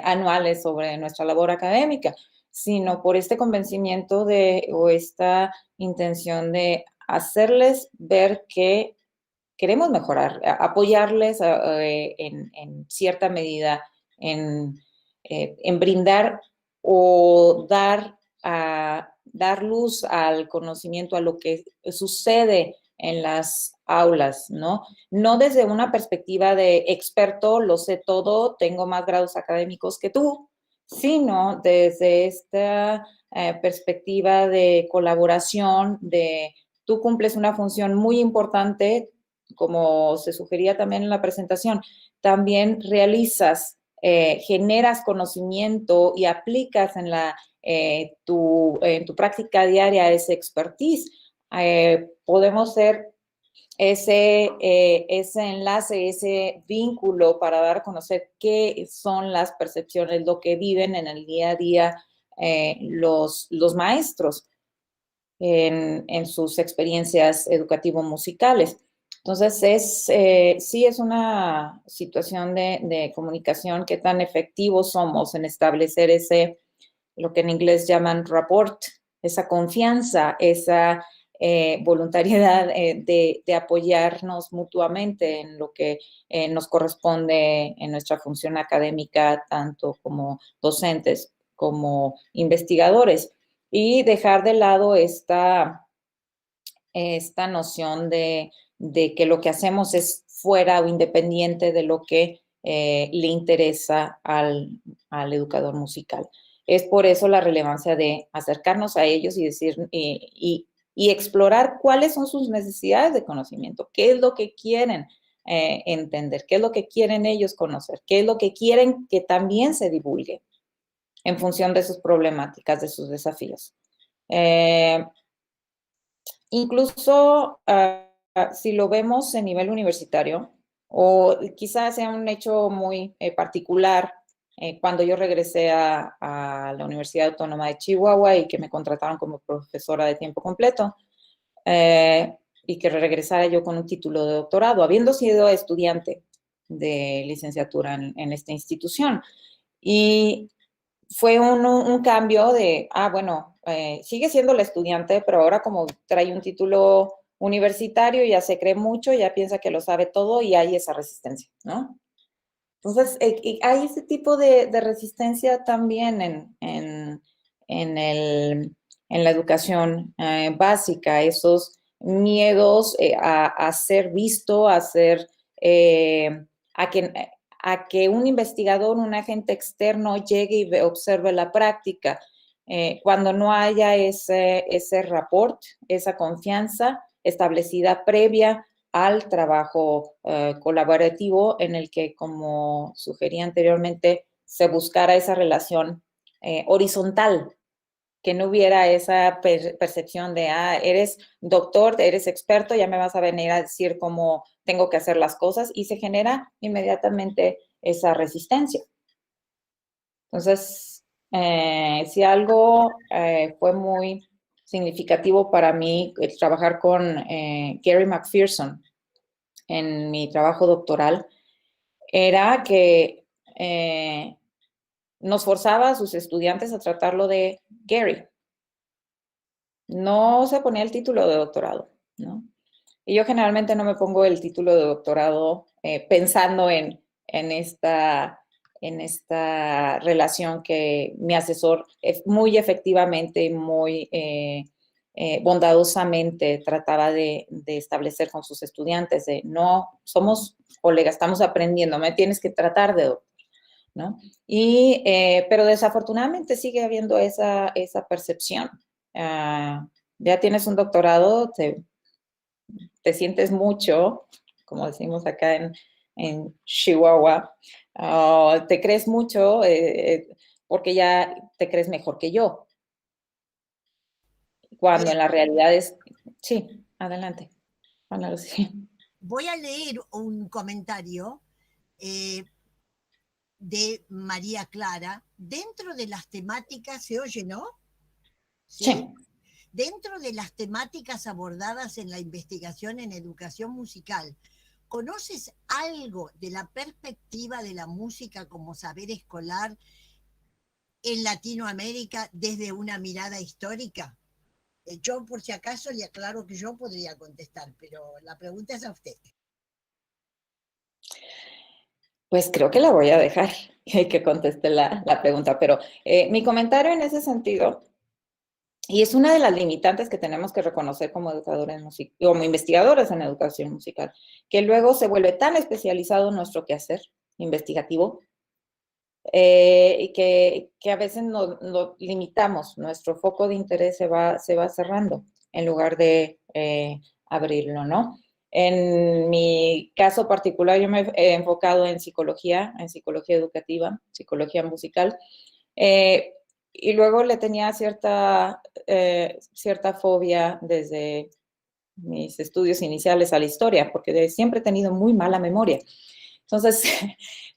anuales sobre nuestra labor académica, sino por este convencimiento o esta intención de hacerles ver que queremos mejorar, apoyarles en cierta medida en brindar o dar luz al conocimiento, a lo que sucede en las aulas, ¿no? No desde una perspectiva de experto, lo sé todo, tengo más grados académicos que tú, sino desde esta perspectiva de colaboración, de tú cumples una función muy importante, como se sugería también en la presentación, también realizas, generas conocimiento y aplicas en tu práctica diaria ese expertise. Podemos ser ese enlace, ese vínculo para dar a conocer qué son las percepciones, lo que viven en el día a día los maestros en sus experiencias educativo-musicales. Entonces, sí es una situación de comunicación, qué tan efectivos somos en establecer lo que en inglés llaman rapport, esa confianza, esa voluntariedad de apoyarnos mutuamente en lo que nos corresponde en nuestra función académica, tanto como docentes como investigadores, y dejar de lado esta noción de que lo que hacemos es fuera o independiente de lo que le interesa al educador musical. Es por eso la relevancia de acercarnos a ellos y decir y explorar cuáles son sus necesidades de conocimiento, qué es lo que quieren entender, qué es lo que quieren ellos conocer, qué es lo que quieren que también se divulgue en función de sus problemáticas, de sus desafíos. Incluso si lo vemos en nivel universitario, O quizás sea un hecho muy particular cuando yo regresé a la Universidad Autónoma de Chihuahua y que me contrataron como profesora de tiempo completo y que regresara yo con un título de doctorado, habiendo sido estudiante de licenciatura en esta institución. Y fue un cambio de, bueno, sigue siendo la estudiante, pero ahora como trae un título universitario, ya se cree mucho, ya piensa que lo sabe todo y hay esa resistencia, ¿no? Entonces, hay ese tipo de resistencia también en la educación básica, esos miedos a ser visto, a que un investigador, un agente externo llegue y observe la práctica. Cuando no haya ese rapport, esa confianza establecida previa al trabajo colaborativo en el que, como sugerí anteriormente, se buscara esa relación horizontal, que no hubiera esa percepción de, eres doctor, eres experto, ya me vas a venir a decir cómo tengo que hacer las cosas, y se genera inmediatamente esa resistencia. Entonces, si algo fue muy significativo para mí trabajar con Gary McPherson en mi trabajo doctoral, era que nos forzaba a sus estudiantes a tratarlo de Gary. No se ponía el título de doctorado, ¿no? Y yo generalmente no me pongo el título de doctorado pensando en esta relación que mi asesor muy efectivamente, muy bondadosamente trataba de establecer con sus estudiantes, de no, somos colegas, estamos aprendiendo, me tienes que tratar de doctor, ¿no? Pero desafortunadamente sigue habiendo esa percepción. Ya tienes un doctorado, te sientes mucho, como decimos acá en Chihuahua, te crees mucho porque ya te crees mejor que yo. Cuando en la realidad es, sí, adelante. Ana Lucía. Voy a leer un comentario de María Clara dentro de las temáticas, ¿se oye, no? Sí. Dentro de las temáticas abordadas en la investigación en educación musical, ¿conoces algo de la perspectiva de la música como saber escolar en Latinoamérica desde una mirada histórica? Yo, por si acaso, le aclaro que yo podría contestar, pero la pregunta es a usted. Pues creo que la voy a dejar que conteste la pregunta, pero mi comentario en ese sentido, y es una de las limitantes que tenemos que reconocer como educadores como investigadores en educación musical, que luego se vuelve tan especializado nuestro quehacer investigativo y que a veces nos limitamos, nuestro foco de interés se va cerrando en lugar de abrirlo, ¿no? En mi caso particular, yo me he enfocado en psicología educativa, psicología musical, y luego le tenía cierta fobia desde mis estudios iniciales a la historia, porque siempre he tenido muy mala memoria. Entonces,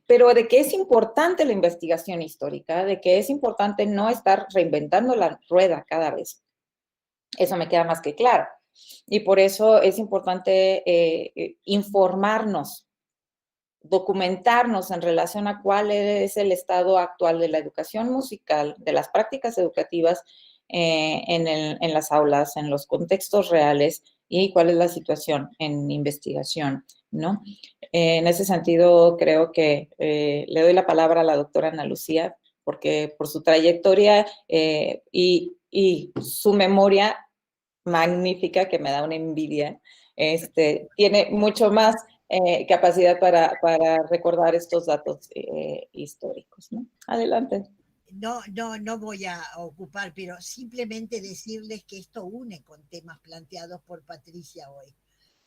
pero de que es importante la investigación histórica, de que es importante no estar reinventando la rueda cada vez, eso me queda más que claro. Y por eso es importante informarnos, documentarnos en relación a cuál es el estado actual de la educación musical, de las prácticas educativas en las aulas, en los contextos reales, y cuál es la situación en investigación, ¿no? En ese sentido, creo que le doy la palabra a la doctora Ana Lucía, porque por su trayectoria y su memoria magnífica, que me da una envidia, tiene mucho más capacidad para recordar estos datos históricos, ¿no? Adelante. No voy a ocupar, pero simplemente decirles que esto une con temas planteados por Patricia hoy.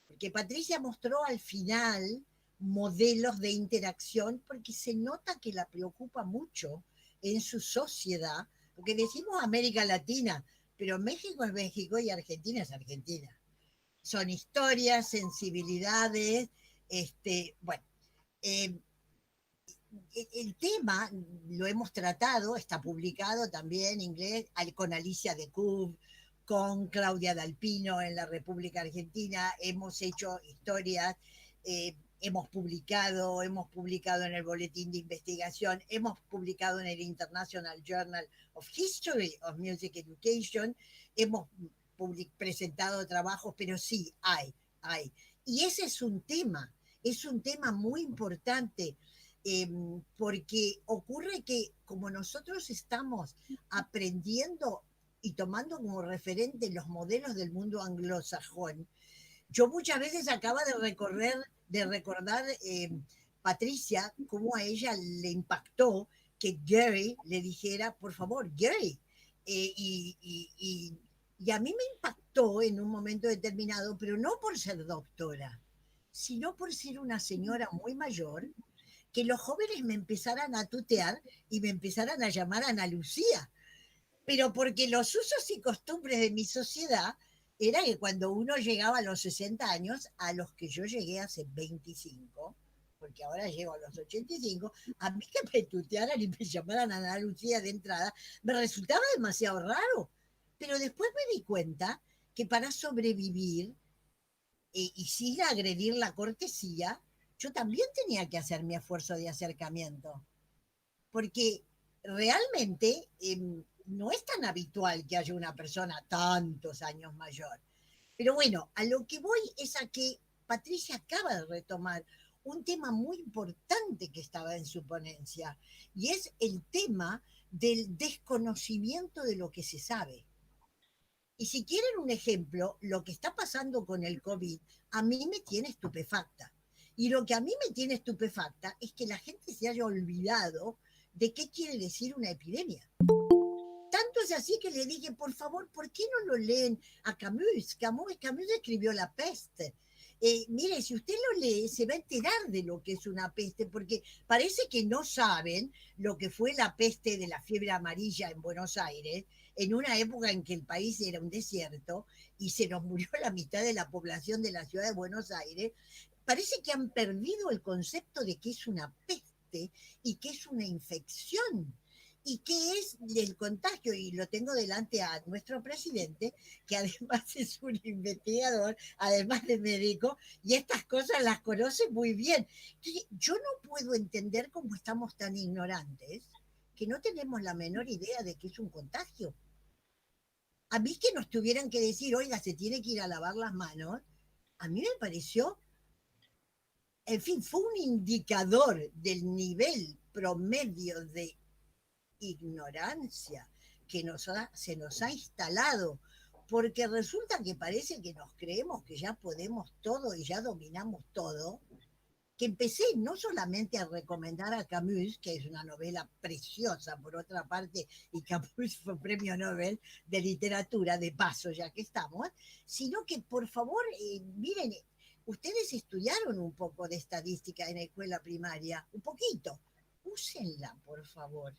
Porque Patricia mostró al final modelos de interacción porque se nota que la preocupa mucho en su sociedad, porque decimos América Latina, pero México es México y Argentina es Argentina. Son historias, sensibilidades, Bueno, el tema lo hemos tratado, está publicado también en inglés, con Alicia de Cub, con Claudia Dalpino en la República Argentina, hemos hecho historias, hemos publicado en el Boletín de Investigación, hemos publicado en el International Journal of History of Music Education, hemos presentado trabajos, pero sí, hay. Y ese es un tema muy importante, porque ocurre que como nosotros estamos aprendiendo y tomando como referente los modelos del mundo anglosajón, yo muchas veces acaba de recordar, Patricia, cómo a ella le impactó que Gary le dijera, por favor, Gary. Y a mí me impactó en un momento determinado, pero no por ser doctora, sino por ser una señora muy mayor, que los jóvenes me empezaran a tutear y me empezaran a llamar Ana Lucía. Pero porque los usos y costumbres de mi sociedad era que cuando uno llegaba a los 60 años, a los que yo llegué hace 25, porque ahora llego a los 85, a mí que me tutearan y me llamaran Ana Lucía de entrada, me resultaba demasiado raro. Pero después me di cuenta que para sobrevivir y sin agredir la cortesía, yo también tenía que hacer mi esfuerzo de acercamiento. Porque realmente no es tan habitual que haya una persona tantos años mayor. Pero bueno, a lo que voy es a que Patricia acaba de retomar un tema muy importante que estaba en su ponencia, y es el tema del desconocimiento de lo que se sabe. Y si quieren un ejemplo, lo que está pasando con el COVID a mí me tiene estupefacta. Y lo que a mí me tiene estupefacta es que la gente se haya olvidado de qué quiere decir una epidemia. Tanto es así que le dije, por favor, ¿por qué no lo leen a Camus? Camus escribió La Peste. Mire, si usted lo lee, se va a enterar de lo que es una peste, porque parece que no saben lo que fue la peste de la fiebre amarilla en Buenos Aires, en una época en que el país era un desierto y se nos murió la mitad de la población de la ciudad de Buenos Aires. Parece que han perdido el concepto de qué es una peste y qué es una infección y qué es el contagio. Y lo tengo delante a nuestro presidente, que además es un investigador, además de médico, y estas cosas las conoce muy bien. Entonces, yo no puedo entender cómo estamos tan ignorantes que no tenemos la menor idea de qué es un contagio. A mí que nos tuvieran que decir, oiga, se tiene que ir a lavar las manos, a mí me pareció, en fin, fue un indicador del nivel promedio de ignorancia que se nos ha instalado, porque resulta que parece que nos creemos que ya podemos todo y ya dominamos todo, que empecé no solamente a recomendar a Camus, que es una novela preciosa por otra parte, y Camus fue premio Nobel de literatura, de paso ya que estamos, sino que por favor, miren, ustedes estudiaron un poco de estadística en la escuela primaria, un poquito, úsenla por favor.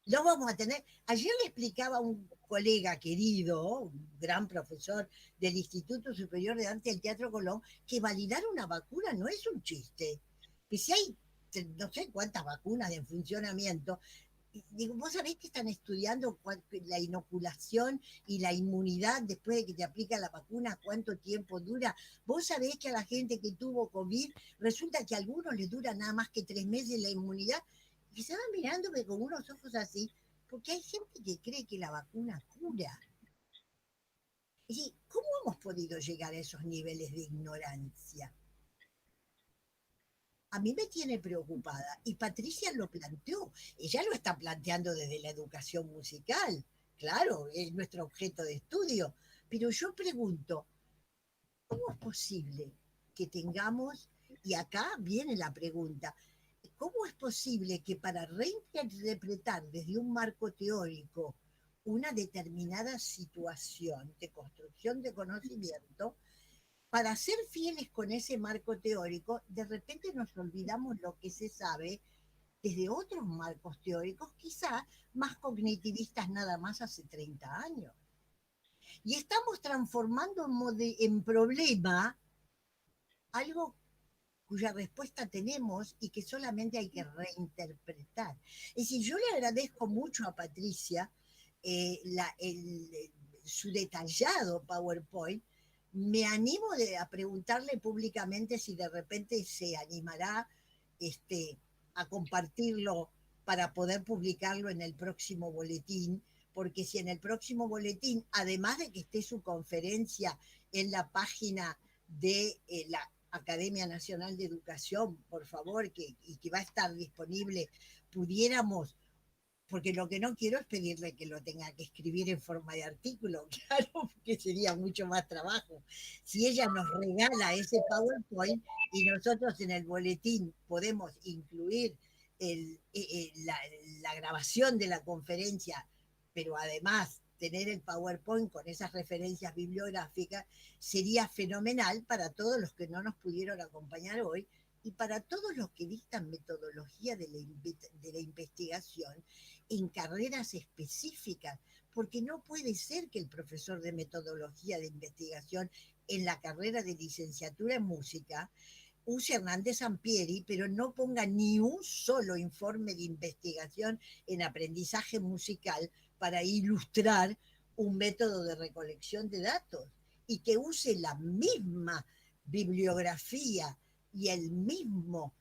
Lo vamos a tener. Ayer le explicaba a un colega querido, un gran profesor del Instituto Superior de Arte del Teatro Colón, que validar una vacuna no es un chiste. Que si hay no sé cuántas vacunas en funcionamiento, digo, vos sabés que están estudiando la inoculación y la inmunidad después de que te aplica la vacuna, cuánto tiempo dura. Vos sabés que a la gente que tuvo COVID, resulta que a algunos les dura nada más que 3 meses la inmunidad, y se van mirándome con unos ojos así, porque hay gente que cree que la vacuna cura. Y ¿cómo hemos podido llegar a esos niveles de ignorancia? A mí me tiene preocupada, y Patricia lo planteó. Ella lo está planteando desde la educación musical, claro, es nuestro objeto de estudio, pero yo pregunto, ¿cómo es posible que tengamos, y acá viene la pregunta, ¿cómo es posible que para reinterpretar desde un marco teórico una determinada situación de construcción de conocimiento, para ser fieles con ese marco teórico, de repente nos olvidamos lo que se sabe desde otros marcos teóricos, quizá más cognitivistas nada más hace 30 años? Y estamos transformando en problema algo cuya respuesta tenemos y que solamente hay que reinterpretar. Es decir, yo le agradezco mucho a Patricia su detallado PowerPoint. Me animo a preguntarle públicamente si de repente se animará a compartirlo para poder publicarlo en el próximo boletín, porque si en el próximo boletín, además de que esté su conferencia en la página de la Academia Nacional de Educación, por favor, y que va a estar disponible, pudiéramos, porque lo que no quiero es pedirle que lo tenga que escribir en forma de artículo, claro, que sería mucho más trabajo. Si ella nos regala ese PowerPoint y nosotros en el boletín podemos incluir la grabación de la conferencia, pero además tener el PowerPoint con esas referencias bibliográficas, sería fenomenal para todos los que no nos pudieron acompañar hoy y para todos los que dictan metodología de la investigación en carreras específicas, porque no puede ser que el profesor de metodología de investigación en la carrera de licenciatura en música use Hernández Sampieri, pero no ponga ni un solo informe de investigación en aprendizaje musical para ilustrar un método de recolección de datos, y que use la misma bibliografía y el mismo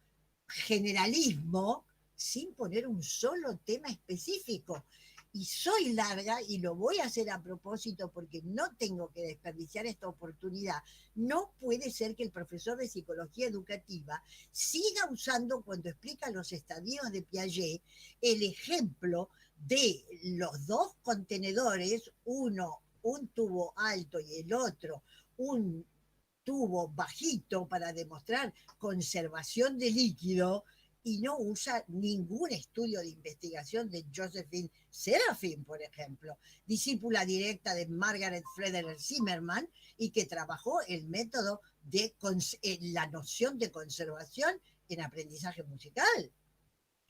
generalismo sin poner un solo tema específico. Y soy larga y lo voy a hacer a propósito porque no tengo que desperdiciar esta oportunidad. No puede ser que el profesor de psicología educativa siga usando, cuando explica los estadios de Piaget, el ejemplo de los dos contenedores, uno un tubo alto y el otro un tubo bajito, para demostrar conservación de líquido, y no usa ningún estudio de investigación de Josephine Serafin, por ejemplo, discípula directa de Margaret Frederick Zimmerman, y que trabajó el método de la noción de conservación en aprendizaje musical.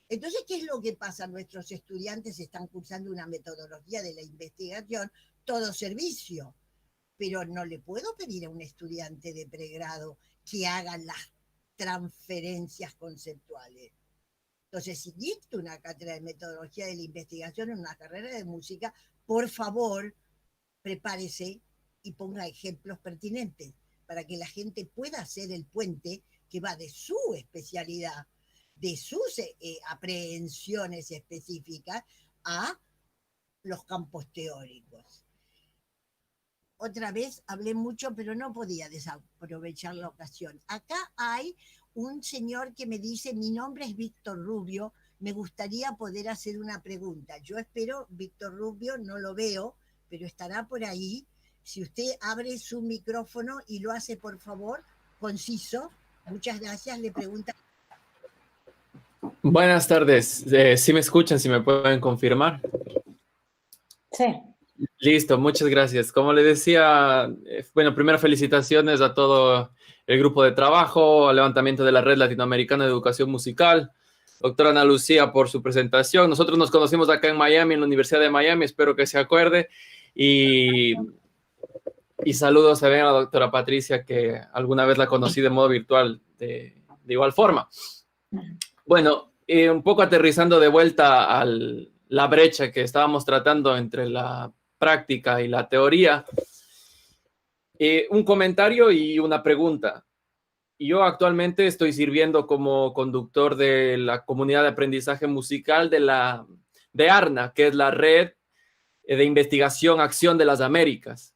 Entonces, ¿qué es lo que pasa? Nuestros estudiantes están cursando una metodología de la investigación, todo servicio, pero no le puedo pedir a un estudiante de pregrado que haga las transferencias conceptuales. Entonces, si dicto una cátedra de metodología de la investigación en una carrera de música, por favor, prepárese y ponga ejemplos pertinentes para que la gente pueda hacer el puente que va de su especialidad, de sus aprehensiones específicas, a los campos teóricos. Otra vez hablé mucho, pero no podía desaprovechar la ocasión. Acá hay un señor que me dice: mi nombre es Víctor Rubio, me gustaría poder hacer una pregunta. Yo espero, Víctor Rubio, no lo veo, pero estará por ahí. Si usted abre su micrófono y lo hace, por favor, conciso. Muchas gracias. Le pregunta. Buenas tardes. ¿Sí me escuchan? ¿Sí me pueden confirmar? Sí. Listo, muchas gracias. Como le decía, bueno, primero felicitaciones a todo el grupo de trabajo, al levantamiento de la Red Latinoamericana de Educación Musical, doctora Ana Lucía, por su presentación. Nosotros nos conocimos acá en Miami, en la Universidad de Miami, espero que se acuerde. Y saludos a la doctora Patricia, que alguna vez la conocí de modo virtual de igual forma. Bueno, un poco aterrizando de vuelta a la brecha que estábamos tratando entre la práctica y la teoría, un comentario y una pregunta. Yo actualmente estoy sirviendo como conductor de la comunidad de aprendizaje musical de ARNA, que es la Red de Investigación Acción de las Américas.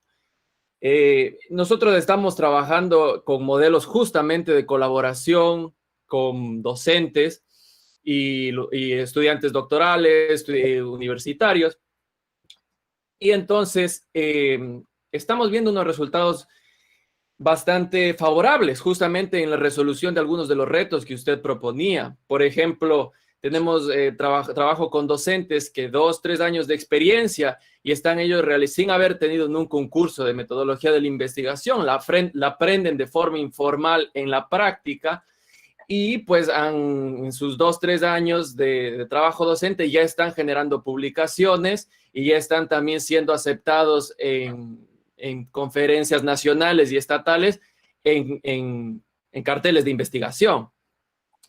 Nosotros estamos trabajando con modelos justamente de colaboración con docentes y estudiantes doctorales, universitarios. Y entonces estamos viendo unos resultados bastante favorables justamente en la resolución de algunos de los retos que usted proponía. Por ejemplo, tenemos trabajo con docentes que 2, 3 años de experiencia y están ellos sin haber tenido nunca un curso de metodología de la investigación. La aprenden de forma informal en la práctica y pues en sus 2, 3 años de trabajo docente ya están generando publicaciones y ya están también siendo aceptados en conferencias nacionales y estatales en en carteles de investigación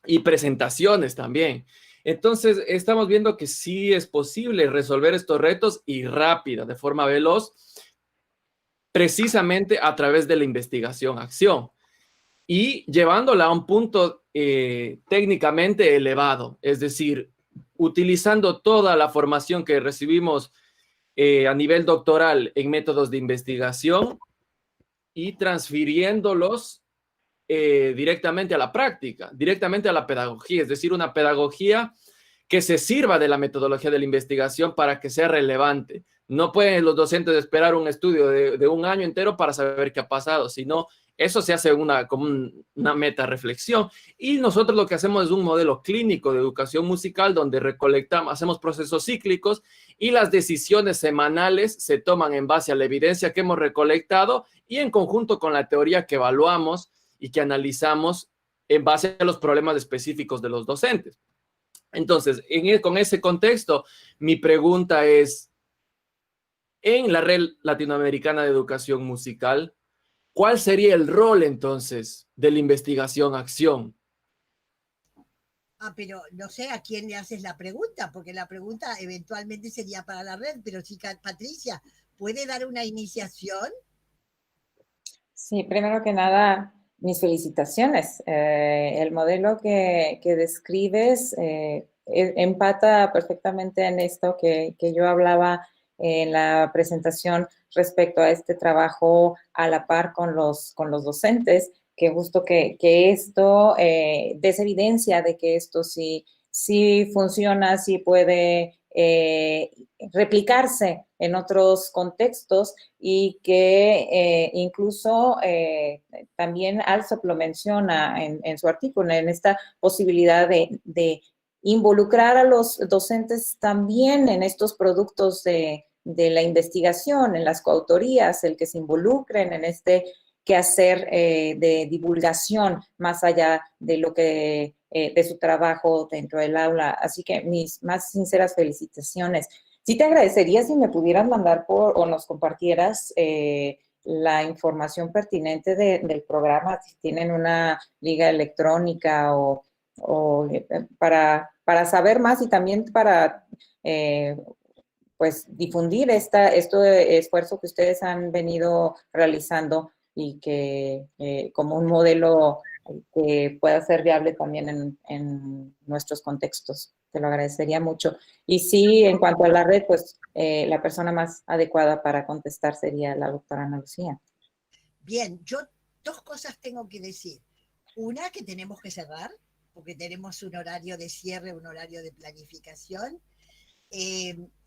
y presentaciones también. Entonces, estamos viendo que sí es posible resolver estos retos y rápida, de forma veloz, precisamente a través de la investigación-acción y llevándola a un punto técnicamente elevado, es decir, utilizando toda la formación que recibimos a nivel doctoral en métodos de investigación y transfiriéndolos directamente a la práctica, directamente a la pedagogía, es decir, una pedagogía que se sirva de la metodología de la investigación para que sea relevante. No pueden los docentes esperar un estudio de un año entero para saber qué ha pasado, sino eso se hace como una meta reflexión. Y nosotros lo que hacemos es un modelo clínico de educación musical donde recolectamos, hacemos procesos cíclicos y las decisiones semanales se toman en base a la evidencia que hemos recolectado y en conjunto con la teoría que evaluamos y que analizamos en base a los problemas específicos de los docentes. Entonces, con ese contexto, mi pregunta es, en la Red Latinoamericana de Educación Musical, ¿cuál sería el rol entonces de la investigación-acción? Pero no sé a quién le haces la pregunta, porque la pregunta eventualmente sería para la red, pero sí, Patricia, ¿puede dar una iniciación? Sí, primero que nada, mis felicitaciones. El modelo que describes empata perfectamente en esto que yo hablaba en la presentación respecto a este trabajo a la par con los docentes, que justo que esto des evidencia de que esto sí funciona, sí puede replicarse en otros contextos y que incluso también Alsop lo menciona en su artículo, en esta posibilidad de involucrar a los docentes también en estos productos de la investigación, en las coautorías, el que se involucren en este quehacer de divulgación más allá de lo que de su trabajo dentro del aula. Así que mis más sinceras felicitaciones. Sí te agradecería si me pudieras mandar o nos compartieras la información pertinente del programa, si tienen una liga electrónica o para saber más y también para pues difundir este esfuerzo que ustedes han venido realizando y que como un modelo que pueda ser viable también en nuestros contextos. Te lo agradecería mucho. Y sí, en cuanto a la red, pues la persona más adecuada para contestar sería la doctora Ana Lucía. Bien, yo 2 cosas tengo que decir. Una, que tenemos que cerrar, porque tenemos un horario de cierre, un horario de planificación.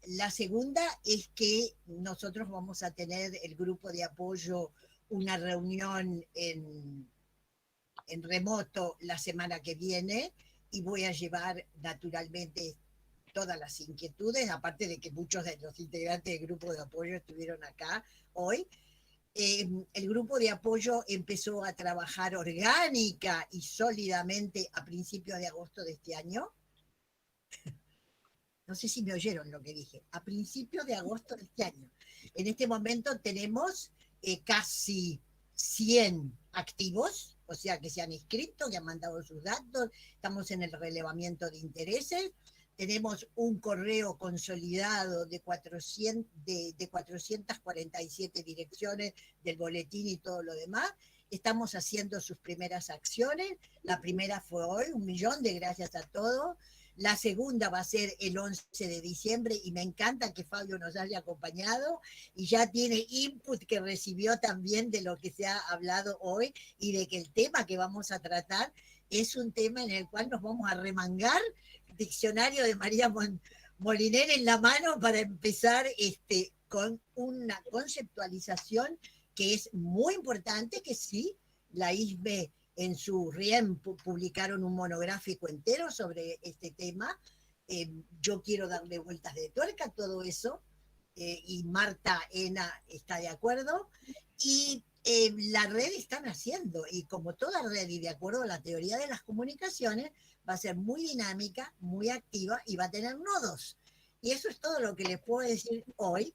La segunda es que nosotros vamos a tener el grupo de apoyo, una reunión en remoto la semana que viene y voy a llevar naturalmente todas las inquietudes, aparte de que muchos de los integrantes del grupo de apoyo estuvieron acá hoy. El grupo de apoyo empezó a trabajar orgánica y sólidamente a principios de agosto de este año. No sé si me oyeron lo que dije. A principios de agosto de este año. En este momento tenemos casi 100 activos, o sea, que se han inscrito, que han mandado sus datos, estamos en el relevamiento de intereses, tenemos un correo consolidado de 447 direcciones del boletín y todo lo demás, estamos haciendo sus primeras acciones, la primera fue hoy, 1 millón de gracias a todos, la segunda va a ser el 11 de diciembre y me encanta que Fabio nos haya acompañado y ya tiene input que recibió también de lo que se ha hablado hoy y de que el tema que vamos a tratar es un tema en el cual nos vamos a remangar, diccionario de María Moliner en la mano para empezar con una conceptualización que es muy importante, que sí, la ISBE en su RIEM publicaron un monográfico entero sobre este tema. Yo quiero darle vueltas de tuerca a todo eso, y Marta Ena está de acuerdo, y la red están haciendo, y como toda red, y de acuerdo a la teoría de las comunicaciones, va a ser muy dinámica, muy activa, y va a tener nodos. Y eso es todo lo que les puedo decir hoy.